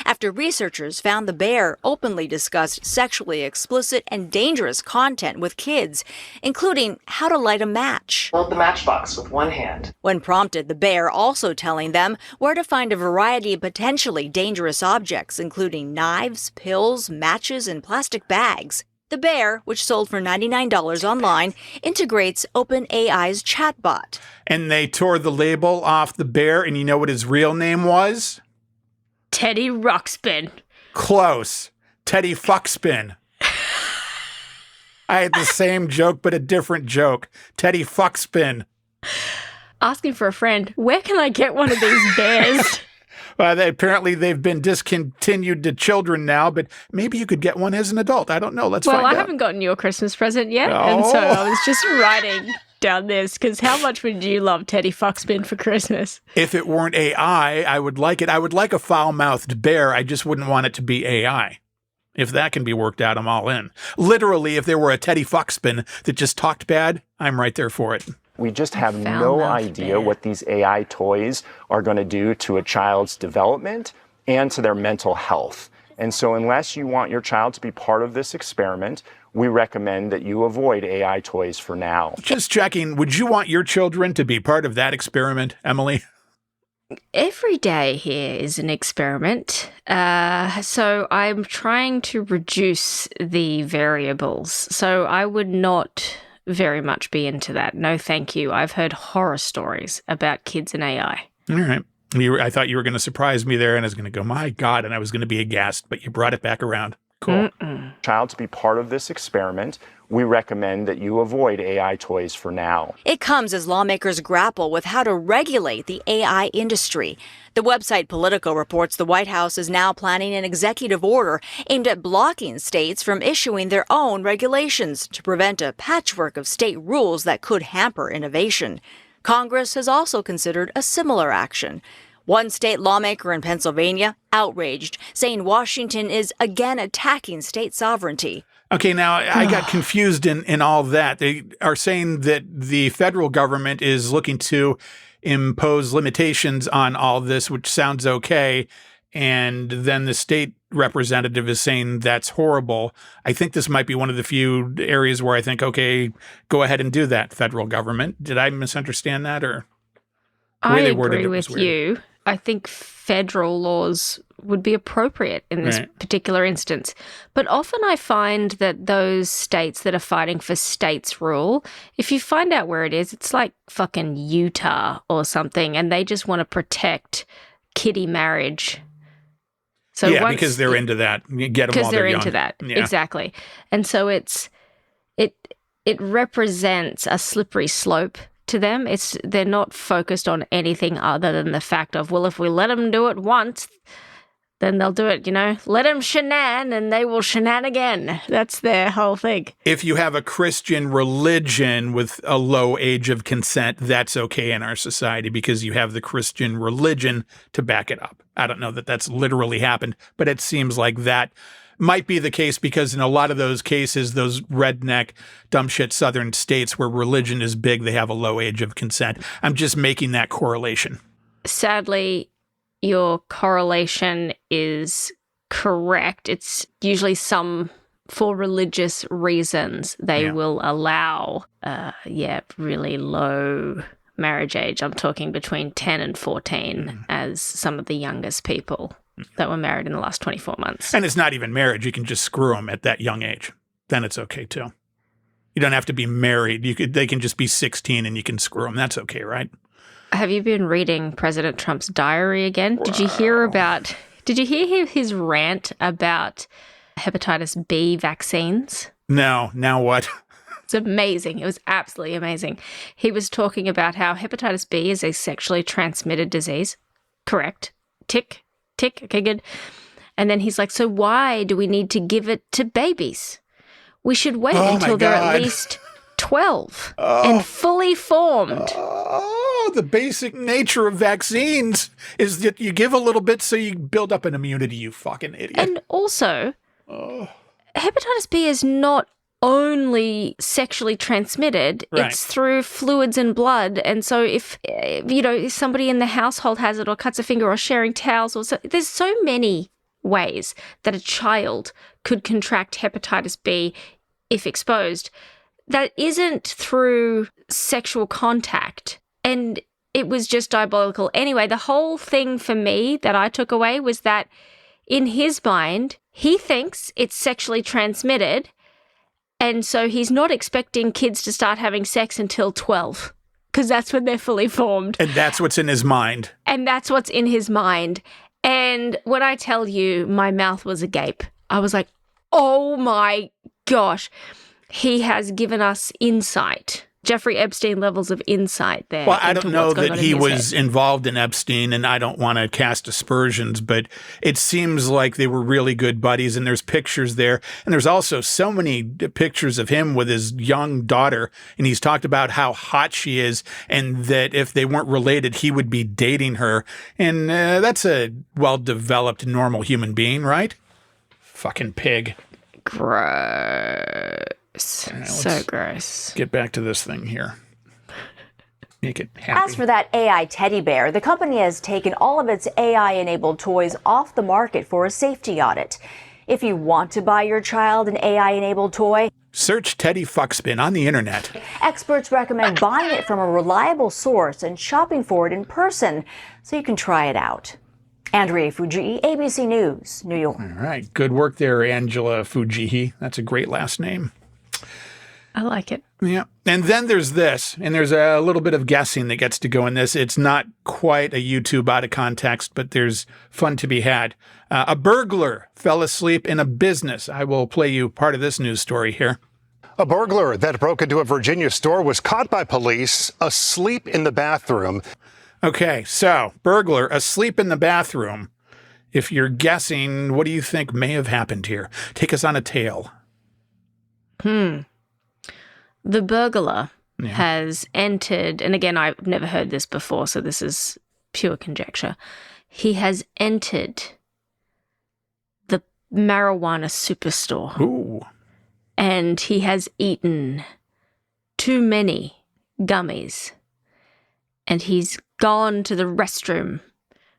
S14: After researchers found the bear openly discussed sexually explicit and dangerous content with kids, including how to light a match.
S15: Hold the matchbox with one hand.
S14: When prompted, the bear also telling them where to find a variety of potentially dangerous objects, including knives, pills, matches, and plastic bags. The bear, which sold for $99 online, integrates OpenAI's chatbot.
S2: And they tore the label off the bear, and you know what his real name was?
S1: Teddy Ruxpin.
S2: Close. Teddy Fuxpin. I had the same joke, but a different joke. Teddy Fuxpin.
S1: Asking for a friend, where can I get one of these bears?
S2: Apparently they've been discontinued to children now, but maybe you could get one as an adult. I don't know. Let's find out.
S1: Well, I haven't gotten you a Christmas present yet, and so I was just writing down this, because how much would you love Teddy Fuxpin for Christmas?
S2: If it weren't AI, I would like it. I would like a foul-mouthed bear. I just wouldn't want it to be AI. If that can be worked out, I'm all in. Literally, if there were a Teddy Fuxpin that just talked bad, I'm right there for it.
S16: We just have no idea what these AI toys are going to do to a child's development and to their mental health. And so unless you want your child to be part of this experiment, we recommend that you avoid AI toys for now.
S2: Just checking, would you want your children to be part of that experiment, Emily?
S1: Every day here is an experiment. So I'm trying to reduce the variables. So I would not very much be into that. No, thank you. I've heard horror stories about kids and AI.
S2: All right. I thought you were going to surprise me there, and I was going to go, my God, and I was going to be aghast, but you brought it back around. Cool.
S16: Child to be part of this experiment, we recommend that you avoid AI toys for now.
S14: It comes as lawmakers grapple with how to regulate the AI industry. The website Politico reports the White House is now planning an executive order aimed at blocking states from issuing their own regulations to prevent a patchwork of state rules that could hamper innovation. Congress has also considered a similar action. One state lawmaker in Pennsylvania outraged, saying Washington is again attacking state sovereignty.
S2: Okay, now I got confused in all that. They are saying that the federal government is looking to impose limitations on all this, which sounds okay. And then the state representative is saying that's horrible. I think this might be one of the few areas where I think, okay, go ahead and do that, federal government. Did I misunderstand that, or the way
S1: I
S2: they worded
S1: agree
S2: it was
S1: with
S2: weird?
S1: you. I think federal laws would be appropriate in this particular instance. But often I find that those states that are fighting for states rule, if you find out where it is, it's like fucking Utah or something, and they just want to protect kiddie marriage. So
S2: yeah, because they're into that. You get them
S1: because
S2: while
S1: they're
S2: young.
S1: into that.
S2: Yeah.
S1: Exactly. And so it represents a slippery slope to them. They're not focused on anything other than the fact of, well, if we let them do it once, then they'll do it, let them shenan and they will shenan again. That's their whole thing.
S2: If you have a Christian religion with a low age of consent, that's okay in our society because you have the Christian religion to back it up. I don't know that that's literally happened, but it seems like that might be the case because in a lot of those cases, those redneck, dumb shit southern states where religion is big, they have a low age of consent. I'm just making that correlation.
S1: Sadly, your correlation is correct. It's usually for religious reasons, they will allow, really low marriage age. I'm talking between 10 and 14 as some of the youngest people that were married in the last 24 months.
S2: And it's not even marriage. You can just screw them at that young age. Then it's okay, too. You don't have to be married. They can just be 16 and you can screw them. That's okay, right?
S1: Have you been reading President Trump's diary again? Did you hear his rant about hepatitis B vaccines?
S2: No. Now what?
S1: It's amazing. It was absolutely amazing. He was talking about how hepatitis B is a sexually transmitted disease. Correct. Tick. Okay, good. And then he's like, so why do we need to give it to babies? We should wait until they're at least 12 and fully formed.
S2: Oh, the basic nature of vaccines is that you give a little bit so you build up an immunity, you fucking idiot.
S1: And also, hepatitis B is not only sexually transmitted, it's through fluids and blood. And so if somebody in the household has it or cuts a finger or sharing towels, there's so many ways that a child could contract hepatitis B if exposed that isn't through sexual contact. And it was just diabolical. Anyway, the whole thing for me that I took away was that in his mind, he thinks it's sexually transmitted. And so he's not expecting kids to start having sex until 12 because that's when they're fully formed.
S2: And that's what's in his mind.
S1: And when I tell you my mouth was agape, I was like, oh my gosh, he has given us insight. Jeffrey Epstein levels of insight there.
S2: Well, I don't know that he was involved in Epstein, and I don't want to cast aspersions, but it seems like they were really good buddies, and there's pictures there. And there's also so many pictures of him with his young daughter, and he's talked about how hot she is, and that if they weren't related, he would be dating her. And that's a well-developed, normal human being, right? Fucking pig.
S1: Gross. So gross.
S2: Get back to this thing here. make it happy.
S14: As for that AI teddy bear, the company has taken all of its AI-enabled toys off the market for a safety audit. If you want to buy your child an AI-enabled toy,
S2: search Teddy Fuxpin on the internet.
S14: Experts recommend buying it from a reliable source and shopping for it in person so you can try it out. Andrea Fuji, ABC News, New York.
S2: All right. Good work there, Angela Fujihi. That's a great last name.
S1: I like it.
S2: Yeah. And then there's this, and there's a little bit of guessing that gets to go in this. It's not quite a YouTube out of context, but there's fun to be had. A burglar fell asleep in a business. I will play you part of this news story here.
S17: A burglar that broke into a Virginia store was caught by police asleep in the bathroom.
S2: Okay, so burglar asleep in the bathroom. If you're guessing, what do you think may have happened here? Take us on a tale.
S1: The burglar has entered, and again, I've never heard this before, so this is pure conjecture. He has entered the marijuana superstore.
S2: Ooh.
S1: And he has eaten too many gummies. And he's gone to the restroom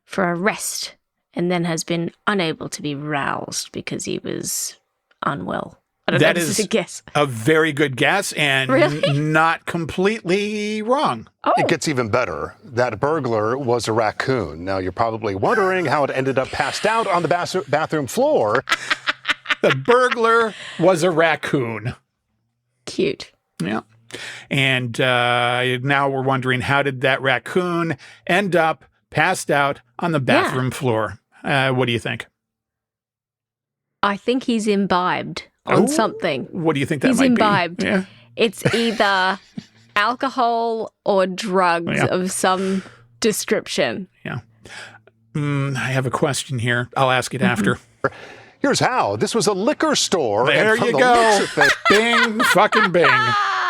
S1: for a rest and then has been unable to be roused because he was unwell. I don't know, this is a guess.
S2: A very good guess and not completely wrong.
S1: Oh.
S17: It gets even better. That burglar was a raccoon. Now, you're probably wondering how it ended up passed out on the bathroom floor.
S2: The burglar was a raccoon.
S1: Cute.
S2: Yeah. And now we're wondering, how did that raccoon end up passed out on the bathroom floor? What do you think?
S1: I think he's imbibed on something.
S2: What do you think that
S1: he's
S2: might
S1: imbibed.
S2: be? Yeah.
S1: It's either alcohol or drugs of some description.
S2: Yeah. I have a question here. I'll ask it after.
S17: Here's how. This was a liquor store.
S2: There you go. Bing, fucking bing.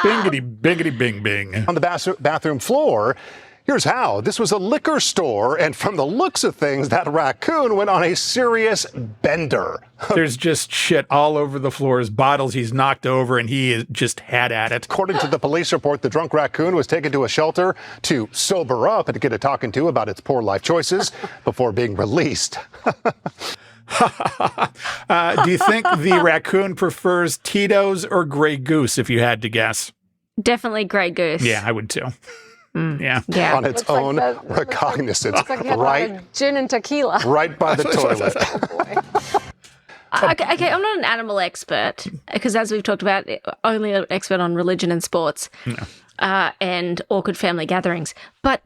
S2: Bingity, bingity, bing, bing.
S17: On the bathroom floor. Here's how. This was a liquor store, and from the looks of things, that raccoon went on a serious bender.
S2: There's just shit all over the floors, bottles he's knocked over, and he is just had at it.
S17: According to the police report, the drunk raccoon was taken to a shelter to sober up and to get a talking to about its poor life choices before being released.
S2: Do you think the raccoon prefers Tito's or Grey Goose, if you had to guess?
S1: Definitely Grey Goose.
S2: Yeah, I would too. Yeah.
S17: On its own recognizance.
S7: Looks like right, gin and tequila.
S17: Right by the toilet.
S1: Okay, I'm not an animal expert because, as we've talked about, only an expert on religion and sports and awkward family gatherings. But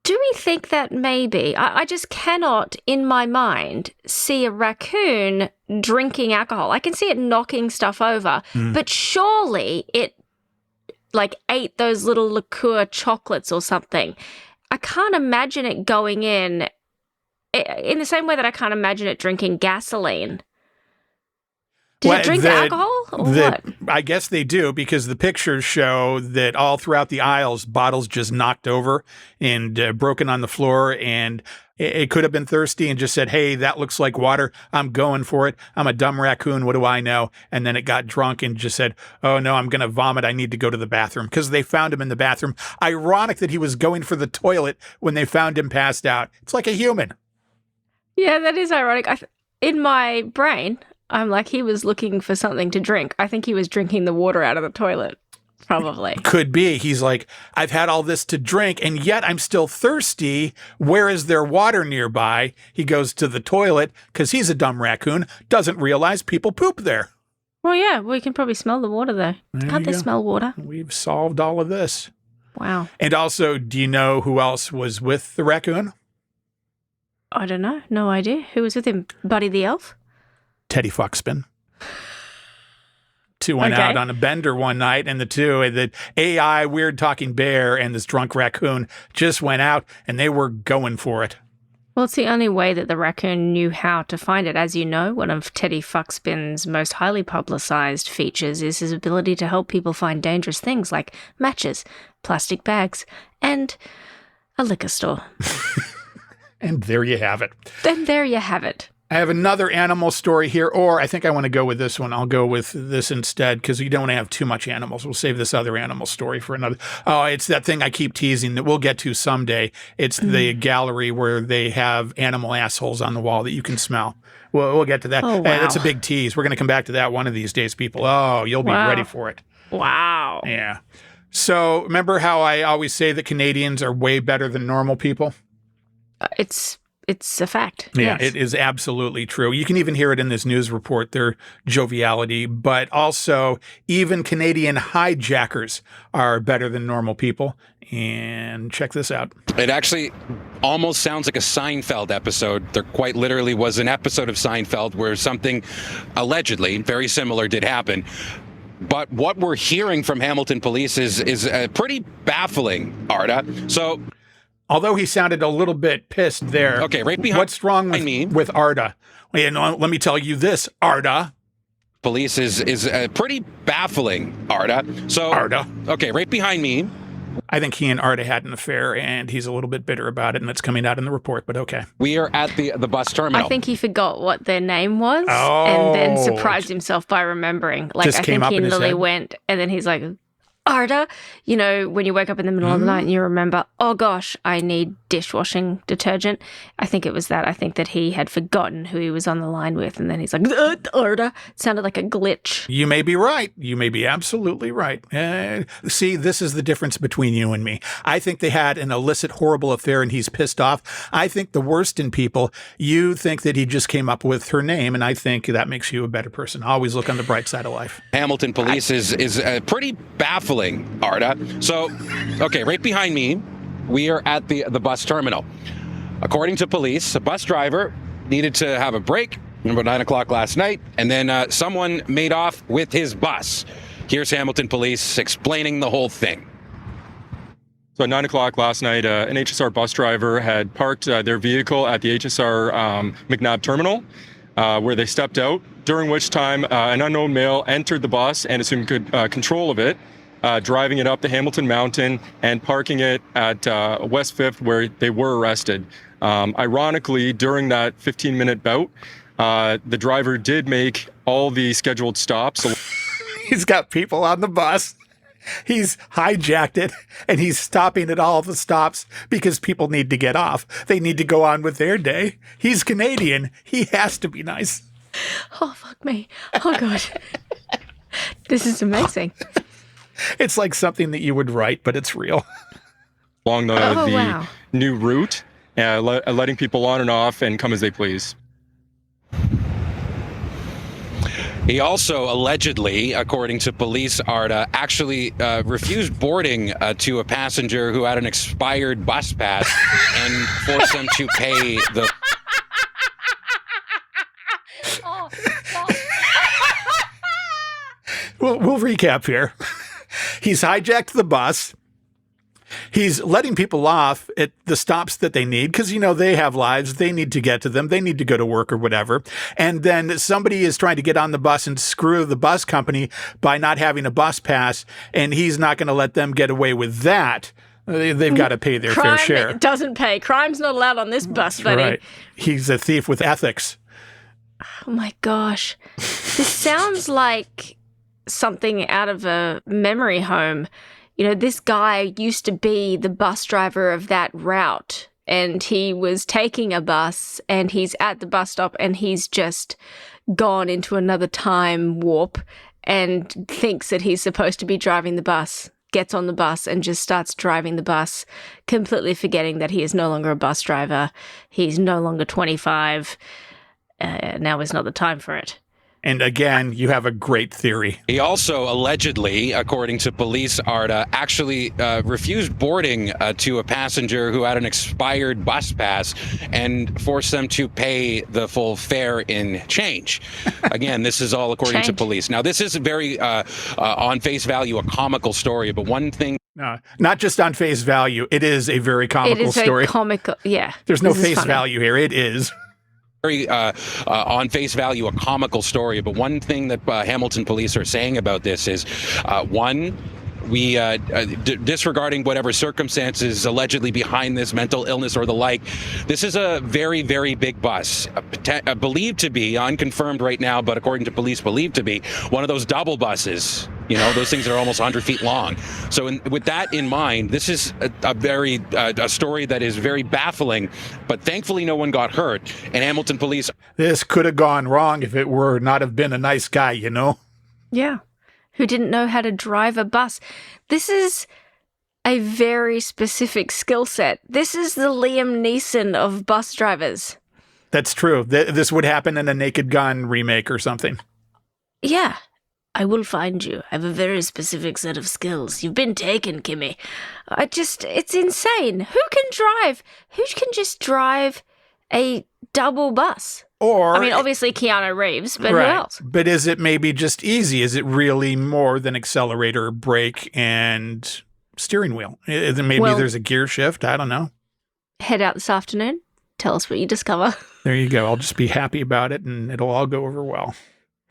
S1: do we think that maybe, I just cannot, in my mind, see a raccoon drinking alcohol. I can see it knocking stuff over, but surely it ate those little liqueur chocolates or something. I can't imagine it going in the same way that I can't imagine it drinking gasoline. Did it drink alcohol or what?
S2: I guess they do, because the pictures show that all throughout the aisles, bottles just knocked over and broken on the floor, and it could have been thirsty and just said, hey, that looks like water. I'm going for it. I'm a dumb raccoon. What do I know? And then it got drunk and just said, oh, no, I'm going to vomit. I need to go to the bathroom, because they found him in the bathroom. Ironic that he was going for the toilet when they found him passed out. It's like a human.
S1: Yeah, that is ironic. In my brain, I'm like, he was looking for something to drink. I think he was drinking the water out of the toilet. Probably.
S2: Could be. He's like, I've had all this to drink, and yet I'm still thirsty. Where is there water nearby? He goes to the toilet because he's a dumb raccoon, doesn't realize people poop there.
S1: Well, yeah, we can probably smell the water, though. Can't they smell water?
S2: We've solved all of this.
S1: Wow.
S2: And also, do you know who else was with the raccoon?
S1: I don't know. No idea. Who was with him? Buddy the Elf?
S2: Teddy Fuxpin. Two went out on a bender one night, and the AI weird talking bear and this drunk raccoon just went out, and they were going for it.
S1: Well, it's the only way that the raccoon knew how to find it. As you know, one of Teddy Fuxpin's most highly publicized features is his ability to help people find dangerous things like matches, plastic bags, and a liquor store.
S2: And there you have it.
S1: And there you have it.
S2: I have another animal story here, or I think I want to go with this one. I'll go with this instead because we don't have too much animals. We'll save this other animal story for another. Oh, it's that thing I keep teasing that we'll get to someday. It's the gallery where they have animal assholes on the wall that you can smell. We'll get to that.
S1: Oh, wow.
S2: That's a big tease. We're going to come back to that one of these days, people. Oh, you'll be ready for it.
S1: Wow.
S2: Yeah. So remember how I always say that Canadians are way better than normal people?
S1: It's a fact.
S2: Yeah,
S1: yes.
S2: It is absolutely true. You can even hear it in this news report, their joviality, but also even Canadian hijackers are better than normal people. And check this out.
S18: It actually almost sounds like a Seinfeld episode. There quite literally was an episode of Seinfeld where something allegedly very similar did happen. But what we're hearing from Hamilton police is pretty baffling, Arda. So,
S2: although he sounded a little bit pissed there.
S18: Okay, right behind.
S2: What's wrong with Arda? Well, let me tell you this, Arda.
S18: Police is pretty baffling, Arda. So,
S2: Arda.
S18: Okay, right behind me.
S2: I think he and Arda had an affair, and he's a little bit bitter about it, and that's coming out in the report, but okay.
S18: We are at the bus terminal.
S1: I think he forgot what their name was and then surprised himself by remembering. Like,
S2: Just
S1: I
S2: came
S1: think
S2: up
S1: he
S2: in his
S1: literally
S2: head.
S1: went, and then he's like, Arda, you know, when you wake up in the middle of the night and you remember, oh gosh, I need dishwashing detergent. I think it was that. I think that he had forgotten who he was on the line with, and then he's like, Arda. It sounded like a glitch.
S2: You may be right. You may be absolutely right. See, this is the difference between you and me. I think they had an illicit, horrible affair, and he's pissed off. I think the worst in people, you think that he just came up with her name, and I think that makes you a better person. Always look on the bright side of life.
S18: Hamilton police is pretty baffling, Arda. So, okay, right behind me, we are at the bus terminal. According to police, a bus driver needed to have a break about 9 o'clock last night, and then someone made off with his bus. Here's Hamilton police explaining the whole thing.
S19: So at 9 o'clock last night, an HSR bus driver had parked their vehicle at the HSR McNabb terminal, where they stepped out, during which time an unknown male entered the bus and assumed control of it, driving it up the Hamilton Mountain and parking it at West 5th, where they were arrested. Ironically, during that 15-minute bout, the driver did make all the scheduled stops.
S2: He's got people on the bus. He's hijacked it, and he's stopping at all the stops because people need to get off. They need to go on with their day. He's Canadian. He has to be nice.
S1: Oh, fuck me. Oh, God. This is amazing.
S2: It's like something that you would write, but it's real.
S19: Along the new route, letting people on and off and come as they please.
S18: He also allegedly, according to police, Arda, actually refused boarding to a passenger who had an expired bus pass and forced them to pay the...
S2: We'll recap here. He's hijacked the bus. He's letting people off at the stops that they need because, you know, they have lives. They need to get to them. They need to go to work or whatever. And then somebody is trying to get on the bus and screw the bus company by not having a bus pass, and he's not going to let them get away with that. They've got to pay their fair share.
S1: Crime doesn't pay. Crime's not allowed on this bus, buddy.
S2: Right. He's a thief with ethics.
S1: Oh, my gosh. This sounds like something out of a memory home. You know, this guy used to be the bus driver of that route, and he was taking a bus, and he's at the bus stop, and he's just gone into another time warp and thinks that he's supposed to be driving the bus, gets on the bus and just starts driving the bus, completely forgetting that he is no longer a bus driver. He's no longer 25. Now is not the time for it.
S2: And again, you have a great theory.
S18: He also allegedly, according to police, Arda, actually refused boarding to a passenger who had an expired bus pass and forced them to pay the full fare in change. Again, this is all according to police. Now, this is very, on face value, a comical story, but one thing...
S2: No, not just on face value. It is a very comical story.
S1: It is a comical, yeah.
S2: There's no face value here. It is.
S18: Very on face value, a comical story. But one thing that Hamilton police are saying about this is, one, we disregarding whatever circumstances allegedly behind this, mental illness or the like, this is a very, very big bus, believed to be, unconfirmed right now, but according to police, believed to be one of those double buses. You know, those things that are almost 100 feet long. So with that in mind, this is a story that is very baffling, but thankfully no one got hurt. And Hamilton police...
S2: This could have gone wrong if it were not have been a nice guy, you know?
S1: Yeah. Who didn't know how to drive a bus. This is a very specific skill set. This is the Liam Neeson of bus drivers.
S2: That's true. This would happen in a Naked Gun remake or something.
S1: Yeah. I will find you. I have a very specific set of skills. You've been taken, Kimmy. It's insane. Who can drive? Who can just drive a double bus?
S2: Or,
S1: I mean, obviously Keanu Reeves, but
S2: right.
S1: Who else?
S2: But is it maybe just easy? Is it really more than accelerator, brake, and steering wheel? Maybe there's a gear shift. I don't know.
S1: Head out this afternoon. Tell us what you discover.
S2: There you go. I'll just be happy about it, and it'll all go over well.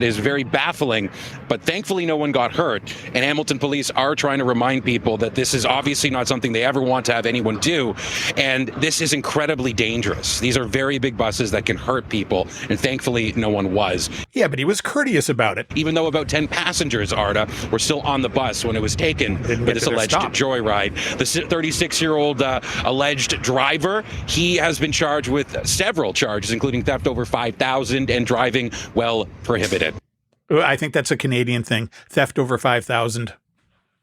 S18: It is very baffling, but thankfully no one got hurt. And Hamilton police are trying to remind people that this is obviously not something they ever want to have anyone do. And this is incredibly dangerous. These are very big buses that can hurt people. And thankfully no one was.
S2: Yeah, but he was courteous about it.
S18: Even though about 10 passengers, Arda, were still on the bus when it was taken for this alleged joyride. The 36-year-old alleged driver, he has been charged with several charges, including theft over $5,000 and driving while prohibited.
S2: I think that's a Canadian thing. Theft over 5,000.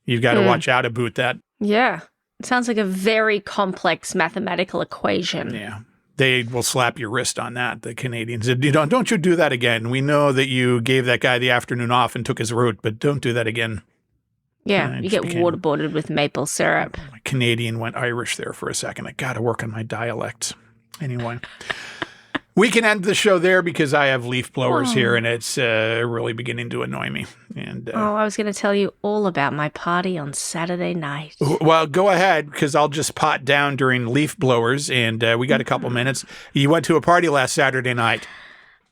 S2: You've got to watch out about that.
S1: Yeah. It sounds like a very complex mathematical equation.
S2: Yeah. They will slap your wrist on that, the Canadians. Don't you do that again. We know that you gave that guy the afternoon off and took his route, but don't do that again.
S1: Yeah, you get waterboarded with maple syrup.
S2: My Canadian went Irish there for a second. I got to work on my dialect. Anyway. We can end the show there because I have leaf blowers here, and it's really beginning to annoy me. And
S1: I was going to tell you all about my party on Saturday night.
S2: Well, go ahead, because I'll just pot down during leaf blowers, and we got a couple minutes. You went to a party last Saturday night.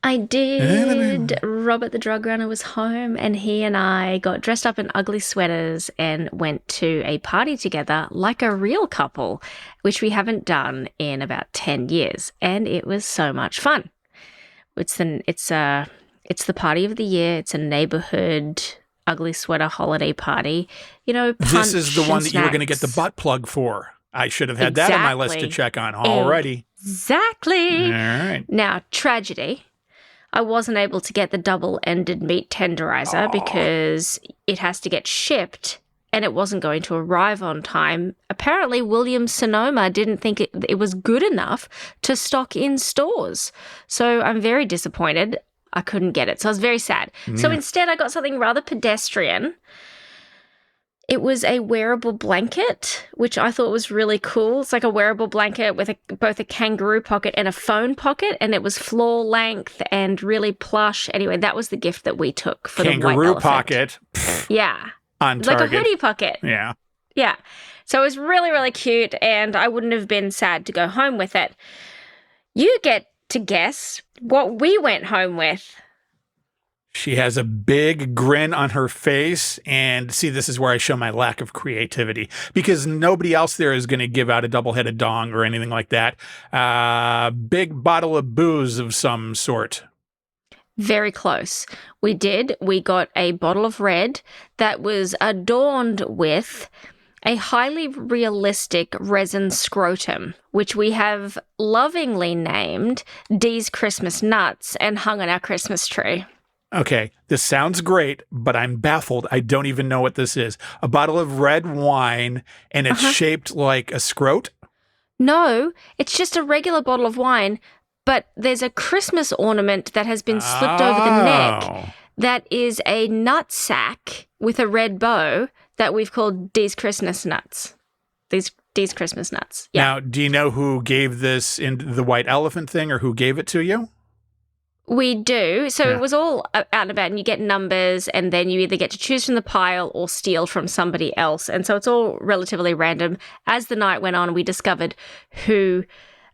S1: I did. Robert the drug runner was home, and he and I got dressed up in ugly sweaters and went to a party together like a real couple, which we haven't done in about 10 years, and it was so much fun. It's the party of the year. It's a neighborhood ugly sweater holiday party. You know,
S2: this is the one that you were going to get the butt plug for. I should have had that on my list to check on already.
S1: Exactly.
S2: All right.
S1: Now, tragedy. I wasn't able to get the double-ended meat tenderizer because it has to get shipped and it wasn't going to arrive on time. Apparently, Williams-Sonoma didn't think it was good enough to stock in stores. So I'm very disappointed I couldn't get it. So I was very sad. So instead, I got something rather pedestrian. It was a wearable blanket, which I thought was really cool. It's like a wearable blanket with both a kangaroo pocket and a phone pocket, and it was floor length and really plush. Anyway, that was the gift that we took for the white elephant.
S2: Kangaroo pocket.
S1: Yeah.
S2: On target.
S1: Like a hoodie pocket.
S2: Yeah.
S1: Yeah. So it was really, really cute, and I wouldn't have been sad to go home with it. You get to guess what we went home with.
S2: She has a big grin on her face, and see, this is where I show my lack of creativity because nobody else there is going to give out a double-headed dong or anything like that. Big bottle of booze of some sort.
S1: Very close. We did. We got a bottle of red that was adorned with a highly realistic resin scrotum, which we have lovingly named Dee's Christmas Nuts and hung on our Christmas tree.
S2: Okay, this sounds great, but I'm baffled. I don't even know what this is. A bottle of red wine, and it's shaped like a scrot?
S1: No, it's just a regular bottle of wine, but there's a Christmas ornament that has been slipped over the neck that is a nut sack with a red bow that we've called Dee's Christmas Nuts. Dee's Christmas Nuts. Yeah.
S2: Now, do you know who gave this in the white elephant thing or who gave it to you?
S1: We do. So it was all out and about, and you get numbers, and then you either get to choose from the pile or steal from somebody else. And so it's all relatively random. As the night went on, we discovered who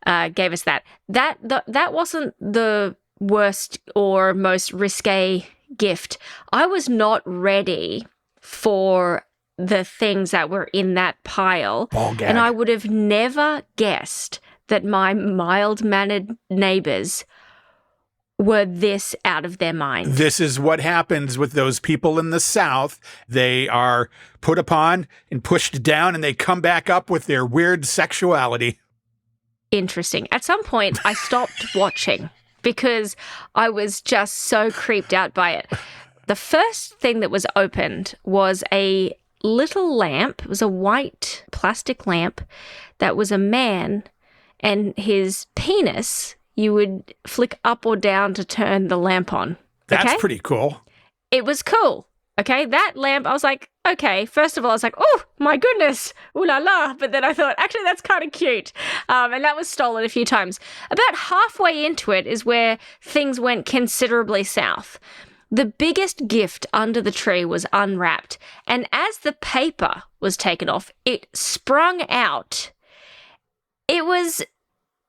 S1: gave us that. That wasn't the worst or most risque gift. I was not ready for the things that were in that pile.
S2: Ball gag.
S1: And I would have never guessed that my mild-mannered neighbors were this out of their mind.
S2: This is what happens with those people in the South. They are put upon and pushed down, and they come back up with their weird sexuality.
S1: Interesting. At some point, I stopped watching because I was just so creeped out by it. The first thing that was opened was a little lamp. It was a white plastic lamp that was a man, and his penis, you would flick up or down to turn the lamp on.
S2: That's pretty cool.
S1: It was cool. Okay, that lamp, I was like, okay. First of all, I was like, oh, my goodness, ooh la la. But then I thought, actually, that's kind of cute. And that was stolen a few times. About halfway into it is where things went considerably south. The biggest gift under the tree was unwrapped. And as the paper was taken off, it sprung out. It was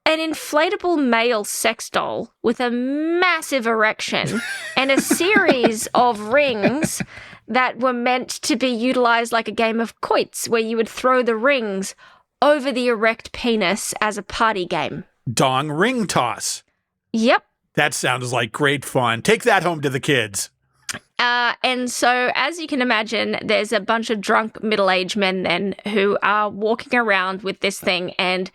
S1: an inflatable male sex doll with a massive erection and a series of rings that were meant to be utilized like a game of quoits, where you would throw the rings over the erect penis as a party game.
S2: Dong ring toss.
S1: Yep.
S2: That sounds like great fun. Take that home to the kids.
S1: And so, as you can imagine, there's a bunch of drunk middle-aged men then who are walking around with this thing and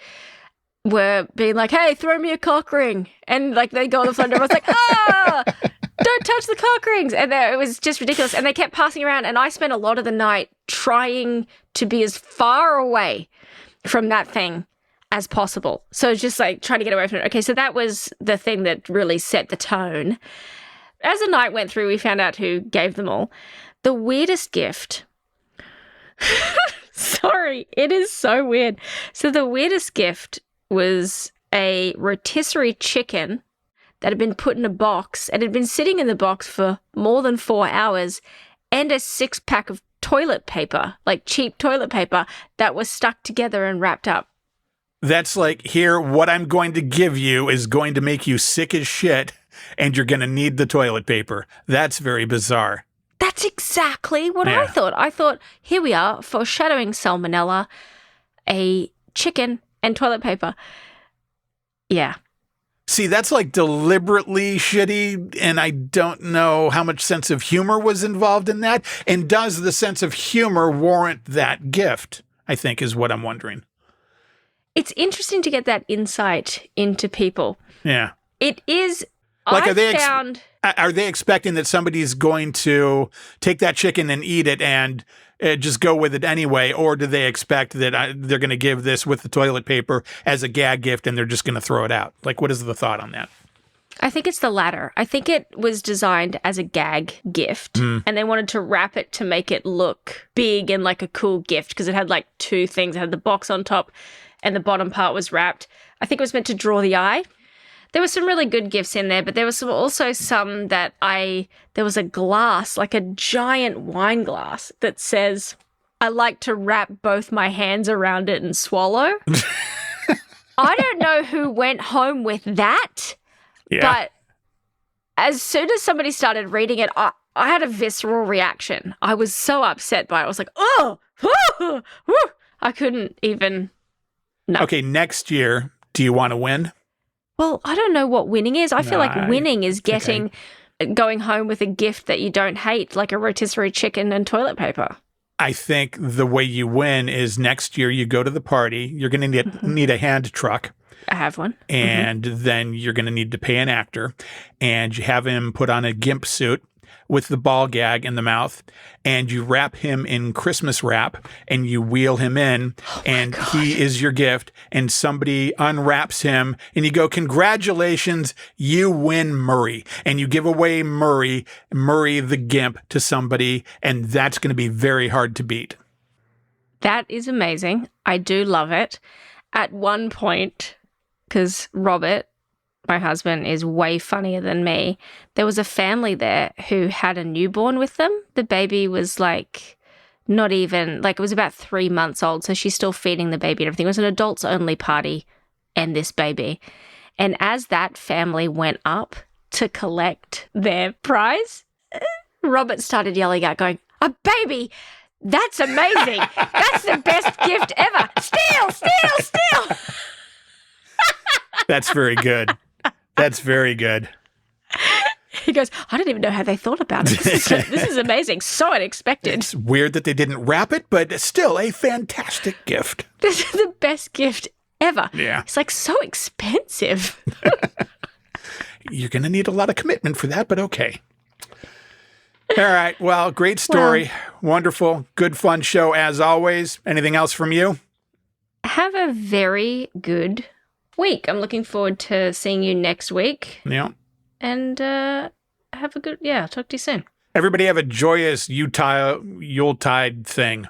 S1: were being like, hey, throw me a cock ring. And like they go on the front door, I was like, don't touch the cock rings. And it was just ridiculous. And they kept passing around. And I spent a lot of the night trying to be as far away from that thing as possible. So just like trying to get away from it. Okay, so that was the thing that really set the tone. As the night went through, we found out who gave them all. The weirdest gift. Sorry, it is so weird. So the weirdest gift was a rotisserie chicken that had been put in a box and had been sitting in the box for more than 4 hours, and a 6-pack of toilet paper, like cheap toilet paper, that was stuck together and wrapped up.
S2: That's like, here, what I'm going to give you is going to make you sick as shit, and you're going to need the toilet paper. That's very bizarre.
S1: That's exactly what I thought. I thought, here we are, foreshadowing Salmonella, a chicken and toilet paper. Yeah.
S2: See, that's like deliberately shitty, and I don't know how much sense of humor was involved in that. And does the sense of humor warrant that gift, I think, is what I'm wondering.
S1: It's interesting to get that insight into people.
S2: Yeah.
S1: It is,
S2: like,
S1: are
S2: they expecting that somebody's going to take that chicken and eat it and just go with it anyway? Or do they expect that they're going to give this with the toilet paper as a gag gift and they're just going to throw it out? Like, what is the thought on that?
S1: I think it's the latter. I think it was designed as a gag gift, and they wanted to wrap it to make it look big and like a cool gift, because it had like two things. It had the box on top and the bottom part was wrapped. I think it was meant to draw the eye. There were some really good gifts in there, but there was also some that there was a glass, like a giant wine glass that says, I like to wrap both my hands around it and swallow. I don't know who went home with that, but as soon as somebody started reading it, I had a visceral reaction. I was so upset by it. I was like, I couldn't even. No.
S2: Okay, next year, do you want to win?
S1: Well, I don't know what winning is. I feel like winning is going home with a gift that you don't hate, like a rotisserie chicken and toilet paper.
S2: I think the way you win is next year you go to the party. You're going to need a hand truck.
S1: I have one.
S2: And then you're going to need to pay an actor. And you have him put on a gimp suit with the ball gag in the mouth, and you wrap him in Christmas wrap, and you wheel him in, and he is your gift, and somebody unwraps him, and you go, congratulations, you win Murray. And you give away Murray the gimp, to somebody, and that's going to be very hard to beat.
S1: That is amazing. I do love it. At one point, because Robert, my husband, is way funnier than me, there was a family there who had a newborn with them. The baby was like not even, like it was about 3 months old, so she's still feeding the baby and everything. It was an adults only party and this baby. And as that family went up to collect their prize, Robert started yelling out, going, a baby! That's amazing. That's the best gift ever. Steal.
S2: That's very good. That's very good.
S1: He goes, I don't even know how they thought about it. This is amazing. So unexpected.
S2: It's weird that they didn't wrap it, but still a fantastic gift.
S1: This is the best gift ever.
S2: Yeah.
S1: It's like so expensive.
S2: You're going to need a lot of commitment for that, but okay. All right. Well, great story. Wonderful. Good, fun show as always. Anything else from you?
S1: Have a very good week. I'm looking forward to seeing you next week.
S2: Yeah.
S1: And have a good, talk to you soon.
S2: Everybody have a joyous Yuletide thing.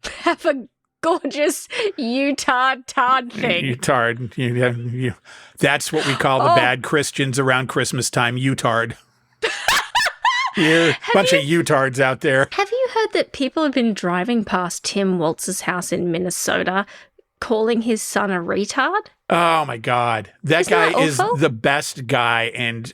S1: Have a gorgeous Yuletard thing.
S2: Yuletard. That's what we call the bad Christians around Christmas time, Yuletard. You're a bunch of Yuletards out there.
S1: Have you heard that people have been driving past Tim Waltz's house in Minnesota calling his son a retard?
S2: Oh, my God. That
S1: Isn't that
S2: guy is
S1: awful?
S2: the best guy. And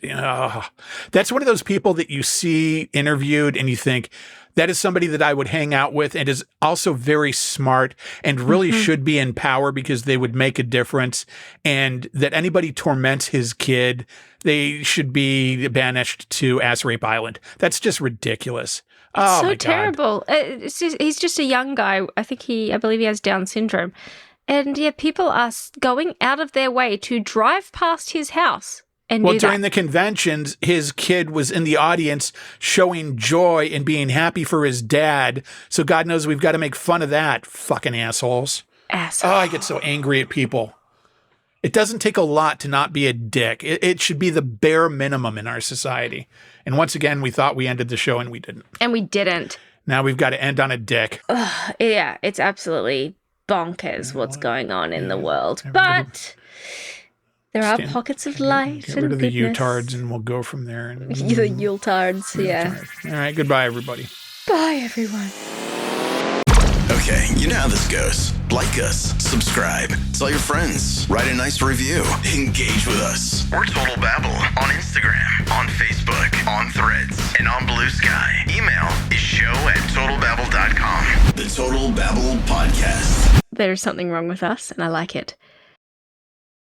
S2: that's one of those people that you see interviewed and you think, that is somebody that I would hang out with and is also very smart and really should be in power because they would make a difference. And that anybody torments his kid, they should be banished to Ass Rape Island. That's just ridiculous.
S1: It's so
S2: my
S1: terrible. He's just a young guy. I believe he has Down syndrome. And people are going out of their way to drive past his house and do that.
S2: During the conventions, his kid was in the audience showing joy and being happy for his dad. So God knows we've got to make fun of that. Fucking assholes. Oh, I get so angry at people. It doesn't take a lot to not be a dick. It should be the bare minimum in our society. And once again, we thought we ended the show and we didn't.
S1: And we didn't.
S2: Now we've got to end on a dick.
S1: Yeah, it's absolutely bonkers what's going on in the world. But there are pockets of light
S2: Get
S1: and
S2: rid of the
S1: goodness.
S2: Yuletards and we'll go from there.
S1: The Yuletards, yeah.
S2: All right, goodbye, everybody.
S1: Bye, everyone.
S3: Okay, you know how this goes. Like us, subscribe, tell your friends, write a nice review, engage with us. We're Total Babble on Instagram, on Facebook, on Threads, and on Blue Sky. Email is show@totalbabble.com. The Total Babble Podcast.
S1: There's something wrong with us, and I like it.